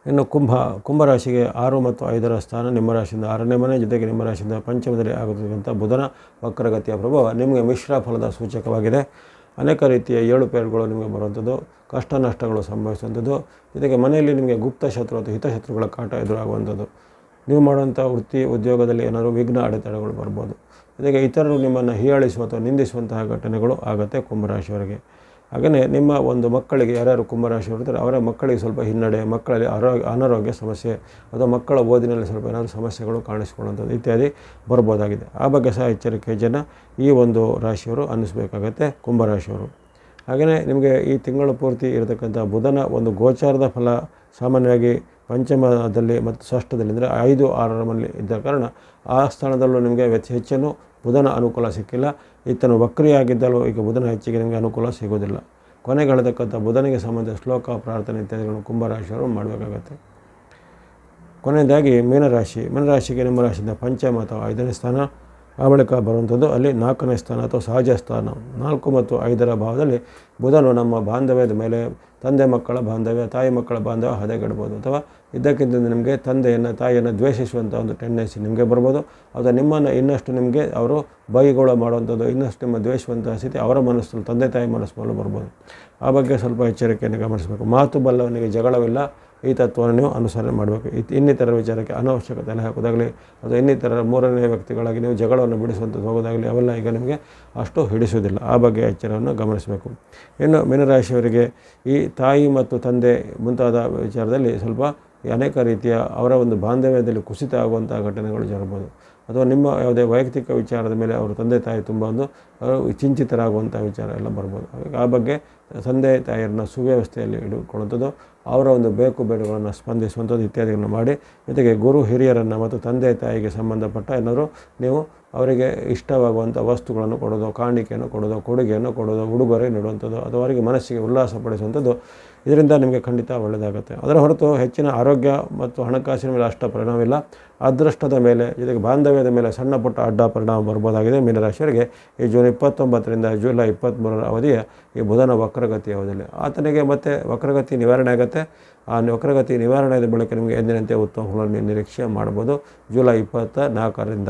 ಇನ್ನು ಕುಂಭರಾಶಿಗೆ 6 ಮತ್ತು 5ರ ಸ್ಥಾನ ನಿಮ್ಮ ರಾಶಿಯಿಂದ 6ನೇ ಮನೆ, ಜೊತೆಗೆ ನಿಮ್ಮ ರಾಶಿಯಿಂದ ಪಂಚಮದಲ್ಲಿ ಆಗತಕ್ಕಂಥ ಬುಧನ ವಕ್ರಗತಿಯ ಪ್ರಭಾವ ನಿಮಗೆ ಮಿಶ್ರ ಫಲದ ಸೂಚಕವಾಗಿದೆ. ಅನೇಕ ರೀತಿಯ ಏಳುಪೇರುಗಳು ನಿಮಗೆ ಬರುವಂಥದ್ದು, ಕಷ್ಟ ನಷ್ಟಗಳು ಸಂಭವಿಸುವಂಥದ್ದು, ಜೊತೆಗೆ ಮನೆಯಲ್ಲಿ ನಿಮಗೆ ಗುಪ್ತ ಶತ್ರು ಅಥವಾ ಹಿತಶತ್ರುಗಳ ಕಾಟ ಎದುರಾಗುವಂಥದ್ದು, ನೀವು ಮಾಡುವಂಥ ವೃತ್ತಿ ಉದ್ಯೋಗದಲ್ಲಿ ಏನಾದರೂ ವಿಘ್ನ ಅಡೆತಡೆಗಳು ಬರ್ಬೋದು. ಜೊತೆಗೆ ಇತರರು ನಿಮ್ಮನ್ನು ಹೀಯಾಳಿಸುವ ಅಥವಾ ನಿಂದಿಸುವಂತಹ ಘಟನೆಗಳು ಆಗುತ್ತೆ ಕುಂಭರಾಶಿಯವರಿಗೆ. ಹಾಗೆಯೇ ನಿಮ್ಮ ಒಂದು ಮಕ್ಕಳಿಗೆ ಯಾರ್ಯಾರು ಕುಂಭರಾಶಿಯವರು ಇರ್ತಾರೆ ಅವರ ಮಕ್ಕಳಿಗೆ ಸ್ವಲ್ಪ ಹಿನ್ನಡೆ, ಮಕ್ಕಳಲ್ಲಿ ಅನಾರೋಗ್ಯ ಸಮಸ್ಯೆ ಅಥವಾ ಮಕ್ಕಳ ಓದಿನಲ್ಲಿ ಸ್ವಲ್ಪ ಏನಾದರೂ ಸಮಸ್ಯೆಗಳು ಕಾಣಿಸಿಕೊಳ್ಳುವಂಥದ್ದು ಇತ್ಯಾದಿ ಬರ್ಬೋದಾಗಿದೆ. ಆ ಬಗ್ಗೆ ಸಹ ಎಚ್ಚರಿಕೆ ಜನ ಈ ಒಂದು ರಾಶಿಯವರು ಅನ್ನಿಸಬೇಕಾಗತ್ತೆ ಕುಂಭರಾಶಿಯವರು. ಹಾಗೆಯೇ ನಿಮಗೆ ಈ ತಿಂಗಳು ಪೂರ್ತಿ ಇರತಕ್ಕಂಥ ಬುಧನ ಒಂದು ಗೋಚಾರದ ಫಲ ಸಾಮಾನ್ಯವಾಗಿ ಪಂಚಮದಲ್ಲಿ ಮತ್ತು ಷಷ್ಠದಲ್ಲಿ ಅಂದರೆ 5, 6ರ ಮನೆಯಲ್ಲಿ ಇದ್ದ ಕಾರಣ ಆ ಸ್ಥಾನದಲ್ಲೂ ನಿಮಗೆ ಹೆಚ್ಚೇನು ಬುಧನ ಅನುಕೂಲ ಸಿಕ್ಕಿಲ್ಲ. ಈತನು ವಕ್ರಿಯಾಗಿದ್ದಲು ಈಗ ಬುಧನ ಹೆಚ್ಚಿಗೆ ನಿಮಗೆ ಅನುಕೂಲ ಸಿಗೋದಿಲ್ಲ. ಕೊನೆಗೆ ಹೇಳ್ತಕ್ಕಂಥ ಬುಧನಿಗೆ ಸಂಬಂಧಿಸಿದ ಶ್ಲೋಕ ಪ್ರಾರ್ಥನೆ ಇತ್ಯಾದಿಗಳನ್ನು ಕುಂಭರಾಶಿಯವರು ಮಾಡಬೇಕಾಗತ್ತೆ. ಕೊನೆಯದಾಗಿ ಮೀನರಾಶಿಗೆ ನಿಮ್ಮ ರಾಶಿಯಿಂದ ಪಂಚಮ ಅಥವಾ 5ನೇ ಸ್ಥಾನ, ಆ ಬಳಿಕ ಬರುವಂಥದ್ದು ಅಲ್ಲಿ 4ನೇ ಸ್ಥಾನ ಅಥವಾ ಸಹಜ ಸ್ಥಾನ. 4 ಮತ್ತು 5ರ ಭಾವದಲ್ಲಿ ಬುಧನು ನಮ್ಮ ಬಾಂಧವ್ಯದ ಮೇಲೆ, ತಂದೆ ಮಕ್ಕಳ ಬಾಂಧವ್ಯ, ತಾಯಿ ಮಕ್ಕಳ ಬಾಂಧವ್ಯ ಹದಗೆಡ್ಬೋದು, ಅಥವಾ ಇದ್ದಕ್ಕಿದ್ದ ನಿಮಗೆ ತಂದೆಯನ್ನು ತಾಯಿಯನ್ನು ದ್ವೇಷಿಸುವಂಥ ಒಂದು ಟೆಂಡೆನ್ಸಿ ನಿಮಗೆ ಬರ್ಬೋದು, ಅಥವಾ ನಿಮ್ಮನ್ನು ಇನ್ನಷ್ಟು ನಿಮಗೆ ಅವರು ಬೈಗಳು ಮಾಡುವಂಥದ್ದು, ಇನ್ನಷ್ಟು ನಿಮ್ಮ ದ್ವೇಷಿಸುವಂಥ ಸ್ಥಿತಿ ಅವರ ಮನಸ್ಸಲ್ಲಿ, ತಂದೆ ತಾಯಿ ಮನಸ್ಸಲ್ಲೂ ಬರ್ಬೋದು. ಆ ಬಗ್ಗೆ ಸ್ವಲ್ಪ ಎಚ್ಚರಿಕೆಯನ್ನು ಗಮನಿಸಬೇಕು. ಮಾತು ಬಲ್ಲವನಿಗೆ ಜಗಳವಿಲ್ಲ, ಈ ತತ್ವವನ್ನು ನೀವು ಅನುಸರಣೆ ಮಾಡಬೇಕು. ಇನ್ನಿತರ ವಿಚಾರಕ್ಕೆ ಅನವಶ್ಯಕ ತಲೆ ಹಾಕೋದಾಗಲಿ ಅಥವಾ ಇನ್ನಿತರ ಮೂರನೇ ವ್ಯಕ್ತಿಗಳಾಗಿ ನೀವು ಜಗಳವನ್ನು ಬಿಡಿಸುವಂಥದ್ದು ಹೋಗೋದಾಗಲಿ ಅವೆಲ್ಲ ಈಗ ನಿಮಗೆ ಅಷ್ಟು ಹಿಡಿಸುವುದಿಲ್ಲ. ಆ ಬಗ್ಗೆ ಎಚ್ಚರವನ್ನು ಗಮನಿಸಬೇಕು. ಇನ್ನು ಮೀನರಾಶಿಯವರಿಗೆ ಈ ತಾಯಿ ಮತ್ತು ತಂದೆ ಮುಂತಾದ ವಿಚಾರದಲ್ಲಿ ಸ್ವಲ್ಪ ಅನೇಕ ರೀತಿಯ ಅವರ ಒಂದು ಬಾಂಧವ್ಯದಲ್ಲಿ ಕುಸಿತ ಆಗುವಂಥ ಘಟನೆಗಳು ಜರಬಹುದು, ಅಥವಾ ನಿಮ್ಮ ಯಾವುದೇ ವೈಯಕ್ತಿಕ ವಿಚಾರದ ಮೇಲೆ ಅವರು ತಂದೆ ತಾಯಿ ತುಂಬ ಒಂದು ಚಿಂತಿತರಾಗುವಂಥ ವಿಚಾರ ಎಲ್ಲ ಬರ್ಬೋದು. ಆ ಬಗ್ಗೆ ತಂದೆ ತಾಯಿಯರನ್ನ ಸುವ್ಯವಸ್ಥೆಯಲ್ಲಿ ಇಟ್ಟುಕೊಳ್ಳುವಂಥದ್ದು, ಅವರ ಒಂದು ಬೇಕು ಬೇಡುಗಳನ್ನು ಸ್ಪಂದಿಸುವಂಥದ್ದು ಇತ್ಯಾದಿಗಳನ್ನು ಮಾಡಿ, ಜೊತೆಗೆ ಗುರು ಹಿರಿಯರನ್ನು ಮತ್ತು ತಂದೆ ತಾಯಿಗೆ ಸಂಬಂಧಪಟ್ಟ ಏನಾದರೂ ನೀವು ಅವರಿಗೆ ಇಷ್ಟವಾಗುವಂಥ ವಸ್ತುಗಳನ್ನು ಕೊಡೋದು, ಕಾಣಿಕೆಯನ್ನು ಕೊಡೋದು, ಕೊಡುಗೆಯನ್ನು ಕೊಡೋದು, ಉಡುಗೊರೆ ನೀಡುವಂಥದ್ದು, ಅಥವಾ ಅವರಿಗೆ ಮನಸ್ಸಿಗೆ ಉಲ್ಲಾಸಪಡಿಸುವಂಥದ್ದು, ಇದರಿಂದ ನಿಮಗೆ ಖಂಡಿತ ಒಳ್ಳೆಯದಾಗುತ್ತೆ. ಅದರ ಹೊರತು ಹೆಚ್ಚಿನ ಆರೋಗ್ಯ ಮತ್ತು ಹಣಕಾಸಿನ ಮೇಲೆ ಅಷ್ಟ ಪರಿಣಾಮವಿಲ್ಲ. ಅದೃಷ್ಟದ ಮೇಲೆ, ಜೊತೆಗೆ ಬಾಂಧವ್ಯದ ಮೇಲೆ ಸಣ್ಣ ಪುಟ್ಟ ಅಡ್ಡ ಪರಿಣಾಮ ಬರ್ಬೋದಾಗಿದೆ ಮೀನರಾಶಿಯವರಿಗೆ ಈ ಜೂನ್ 29ರಿಂದ ಜುಲೈ 23ರ ಅವಧಿಯ ಈ ಬುಧನ ವಕ್ರಗತಿ ಅವಧಿಯಲ್ಲಿ. ಆತನಿಗೆ ಮತ್ತೆ ವಕ್ರಗತಿ ನಿವಾರಣೆ ಆಗುತ್ತೆ. ಆ ವಕ್ರಗತಿ ನಿವಾರಣೆಯ ಬಳಿಕ ನಿಮಗೆ ಎಂದಿನಂತೆ ಉತ್ತಮ ಫಲವನ್ನು ನಿರೀಕ್ಷೆ ಮಾಡ್ಬೋದು ಜುಲೈ 24ರಿಂದ.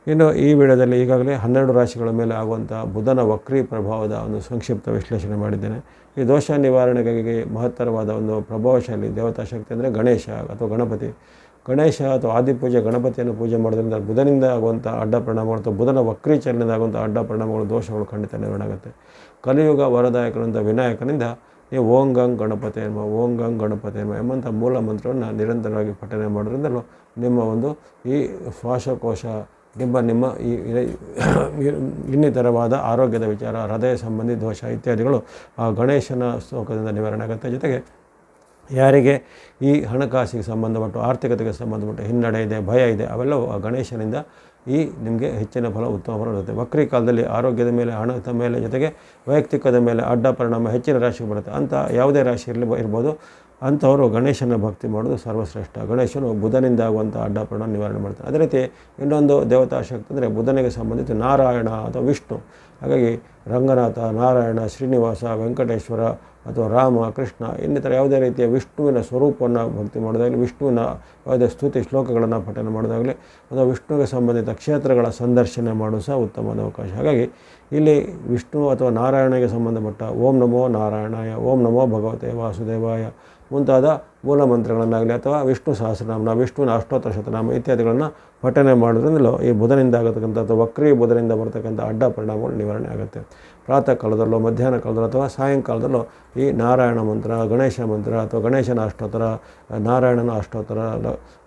ಇನ್ನು ಈ ವಿಡಿಯೋದಲ್ಲಿ ಈಗಾಗಲೇ 12 ರಾಶಿಗಳ ಮೇಲೆ ಆಗುವಂಥ ಬುಧನ ವಕ್ರಿ ಪ್ರಭಾವದ ಒಂದು ಸಂಕ್ಷಿಪ್ತ ವಿಶ್ಲೇಷಣೆ ಮಾಡಿದ್ದೇನೆ. ಈ ದೋಷ ನಿವಾರಣೆಗಾಗಿ ಮಹತ್ತರವಾದ ಒಂದು ಪ್ರಭಾವಶಾಲಿ ದೇವತಾ ಶಕ್ತಿ ಅಂದರೆ ಗಣೇಶ ಅಥವಾ ಗಣೇಶ ಅಥವಾ ಆದಿಪೂಜೆ ಗಣಪತಿಯನ್ನು ಪೂಜೆ ಮಾಡೋದ್ರಿಂದ ಬುಧನಿಂದ ಆಗುವಂಥ ಅಡ್ಡ ಪರಿಣಾಮಗಳು ಅಥವಾ ಬುಧನ ವಕ್ರೀಚಲನೆಯಿಂದ ಆಗುವಂಥ ಅಡ್ಡ ಪರಿಣಾಮಗಳು, ದೋಷಗಳು ಖಂಡಿತ ನಿವಾರಣೆ ಆಗುತ್ತೆ. ಕಲಿಯುಗ ವರದಾಯಕನಂಥ ವಿನಾಯಕನಿಂದ ನೀವು ಓಂ ಗಂ ಗಣಪತಿ ಎಂಬಂಥ ಮೂಲ ಮಂತ್ರವನ್ನು ನಿರಂತರವಾಗಿ ಪಠನೆ ಮಾಡೋದ್ರಿಂದಲೂ ನಿಮ್ಮ ಒಂದು ಈ ಶ್ವಾಸಕೋಶ ನಿಮ್ಮ ಈ ಇನ್ನಿತರವಾದ ಆರೋಗ್ಯದ ವಿಚಾರ, ಹೃದಯ ಸಂಬಂಧಿ ದೋಷ ಇತ್ಯಾದಿಗಳು ಆ ಗಣೇಶನ ಶ್ಲೋಕದಿಂದ ನಿವಾರಣೆ ಆಗುತ್ತೆ. ಜೊತೆಗೆ ಯಾರಿಗೆ ಈ ಹಣಕಾಸಿಗೆ ಸಂಬಂಧಪಟ್ಟ ಆರ್ಥಿಕತೆಗೆ ಸಂಬಂಧಪಟ್ಟ ಹಿನ್ನಡೆ ಇದೆ, ಭಯ ಇದೆ, ಅವೆಲ್ಲವೂ ಆ ಗಣೇಶನಿಂದ ನಿಮಗೆ ಹೆಚ್ಚಿನ ಫಲ, ಉತ್ತಮ ಫಲ ಇರುತ್ತೆ. ವಕ್ರಿ ಕಾಲದಲ್ಲಿ ಆರೋಗ್ಯದ ಮೇಲೆ, ಹಣದ ಮೇಲೆ, ಜೊತೆಗೆ ವೈಯಕ್ತಿಕದ ಮೇಲೆ ಅಡ್ಡ ಪರಿಣಾಮ ಹೆಚ್ಚಿನ ರಾಶಿಗೆ ಬರುತ್ತೆ. ಅಂಥ ಯಾವುದೇ ರಾಶಿ ಇರ್ಬೋದು, ಅಂಥವರು ಗಣೇಶನ ಭಕ್ತಿ ಮಾಡೋದು ಸರ್ವಶ್ರೇಷ್ಠ. ಗಣೇಶನು ಬುಧನಿಂದ ಆಗುವಂಥ ಅಡ್ಡ ಪರಿಣಾಮ ನಿವಾರಣೆ ಮಾಡ್ತಾನೆ. ಅದೇ ರೀತಿ ಇನ್ನೊಂದು ದೇವತಾ ಶಕ್ತಿ ಅಂದರೆ ಬುಧನಿಗೆ ಸಂಬಂಧಿತ ನಾರಾಯಣ ಅಥವಾ ವಿಷ್ಣು. ಹಾಗಾಗಿ ರಂಗನಾಥ, ನಾರಾಯಣ, ಶ್ರೀನಿವಾಸ, ವೆಂಕಟೇಶ್ವರ ಅಥವಾ ರಾಮ, ಕೃಷ್ಣ ಇನ್ನಿತರ ಯಾವುದೇ ರೀತಿಯ ವಿಷ್ಣುವಿನ ಸ್ವರೂಪವನ್ನು ಭಕ್ತಿ ಮಾಡೋದಾಗಲಿ, ವಿಷ್ಣುವಿನ ಯಾವುದೇ ಸ್ತುತಿ ಶ್ಲೋಕಗಳನ್ನು ಪಠನೆ ಮಾಡೋದಾಗಲಿ, ಅಥವಾ ವಿಷ್ಣುವಿಗೆ ಸಂಬಂಧಿತ ಕ್ಷೇತ್ರಗಳ ಸಂದರ್ಶನ ಮಾಡೋದು ಸಹ ಉತ್ತಮವಾದ ಅವಕಾಶ. ಹಾಗಾಗಿ ಇಲ್ಲಿ ವಿಷ್ಣು ಅಥವಾ ನಾರಾಯಣಗೆ ಸಂಬಂಧಪಟ್ಟ ಓಂ ನಮೋ ನಾರಾಯಣಾಯ, ಓಂ ನಮೋ ಭಗವತೆ ವಾಸುದೇವಾಯ ಮುಂತಾದ ಮೂಲ ಮಂತ್ರಗಳನ್ನಾಗಲಿ ಅಥವಾ ವಿಷ್ಣು ಸಹಸ್ರನಾಮ, ವಿಷ್ಣುವಿನ ಅಷ್ಟೋತ್ತರ ಶತನಾಮ ಇತ್ಯಾದಿಗಳನ್ನು ಪಠನೆ ಮಾಡೋದ್ರಿಂದಲೂ ಈ ಬುಧನಿಂದ ಆಗತಕ್ಕಂಥ ಅಥವಾ ವಕ್ರಿ ಬುಧನಿಂದ ಬರತಕ್ಕಂಥ ಅಡ್ಡ ಪರಿಣಾಮಗಳು ನಿವಾರಣೆ ಆಗುತ್ತೆ. ಪ್ರಾತಃ ಕಾಲದಲ್ಲೋ, ಮಧ್ಯಾಹ್ನ ಕಾಲದಲ್ಲೋ ಅಥವಾ ಸಾಯಂಕಾಲದಲ್ಲೋ ಈ ನಾರಾಯಣ ಮಂತ್ರ, ಗಣೇಶ ಮಂತ್ರ ಅಥವಾ ಗಣೇಶನ ಅಷ್ಟೋತ್ತರ, ನಾರಾಯಣನ ಅಷ್ಟೋತ್ತರ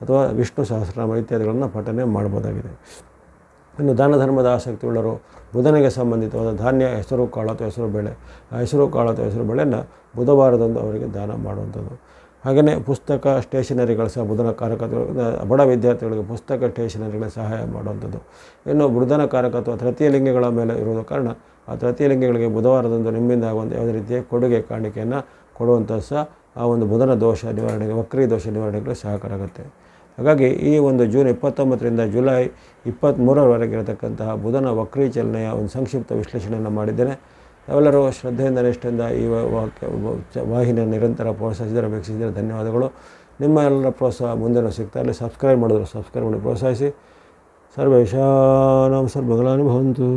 ಅಥವಾ ವಿಷ್ಣು ಸಹಸ್ರನಾಮ ಇತ್ಯಾದಿಗಳನ್ನು ಪಠನೆ ಮಾಡ್ಬೋದಾಗಿದೆ. ಇನ್ನು ದಾನ ಧರ್ಮದ ಆಸಕ್ತಿ ಉಳ್ಳವರು ಬುಧನಿಗೆ ಸಂಬಂಧಿತವಾದ ಧಾನ್ಯ, ಹೆಸರು ಕಾಳು ಅಥವಾ ಹೆಸರು ಬೇಳೆ, ಆ ಹೆಸರು ಕಾಳು ಅಥವಾ ಹೆಸರು ಬೇಳೆಯನ್ನು ಬುಧವಾರದಂದು ಅವರಿಗೆ ದಾನ ಮಾಡುವಂಥದ್ದು. ಹಾಗೆಯೇ ಪುಸ್ತಕ, ಸ್ಟೇಷನರಿಗಳ ಸಹ ಬುಧನ ಕಾರಕತ್ವ, ಬಡ ವಿದ್ಯಾರ್ಥಿಗಳಿಗೆ ಪುಸ್ತಕ, ಸ್ಟೇಷನರಿಗಳ ಸಹಾಯ ಮಾಡುವಂಥದ್ದು. ಇನ್ನು ಬುಧನ ಕಾರಕತ್ವ ತೃತೀಯ ಲಿಂಗಗಳ ಮೇಲೆ ಇರುವುದ ಕಾರಣ ಆ ತೃತೀಯ ಲಿಂಗಗಳಿಗೆ ಬುಧವಾರದಂದು ನಿಮ್ಮಿಂದ ಆಗುವಂಥ ಯಾವುದೇ ರೀತಿಯ ಕೊಡುಗೆ ಕಾಣಿಕೆಯನ್ನು ಕೊಡುವಂಥದ್ದು ಸಹ ಆ ಒಂದು ಬುಧನ ದೋಷ ನಿವಾರಣೆಗೆ, ವಕ್ರಿ ದೋಷ ನಿವಾರಣೆಗೆ ಸಹಕಾರ ಆಗುತ್ತೆ. ಹಾಗಾಗಿ ಈ ಒಂದು ಜೂನ್ 29ರಿಂದ ಜುಲೈ 23ರವರೆಗೆ ಇರತಕ್ಕಂತಹ ಬುಧನ ವಕ್ರಿ ಚಲನೆಯ ಒಂದು ಸಂಕ್ಷಿಪ್ತ ವಿಶ್ಲೇಷಣೆಯನ್ನು ಮಾಡಿದ್ದೇನೆ. ತಾವೆಲ್ಲರೂ ಶ್ರದ್ಧೆಯಿಂದ, ನಿಷ್ಠೆಯಿಂದ ಈ ವಾಹಿನಿಯನ್ನು ನಿರಂತರ ಪ್ರೋತ್ಸಾಹಿಸಿದರೆ, ವೀಕ್ಷಿಸಿದರೆ ಧನ್ಯವಾದಗಳು. ನಿಮ್ಮ ಎಲ್ಲರ ಪ್ರೋತ್ಸಾಹ ಮುಂದೆನೂ ಸಿಗ್ತಾ ಇರಲಿ. ಸಬ್ಸ್ಕ್ರೈಬ್ ಮಾಡಿದ್ರು ಸಬ್ಸ್ಕ್ರೈಬ್ ಮಾಡಿ ಪ್ರೋತ್ಸಾಹಿಸಿ. ಸರ್ವೇಷಾಂ ಸರ್ವಮಂಗಳಾನಿ ಭವಂತು.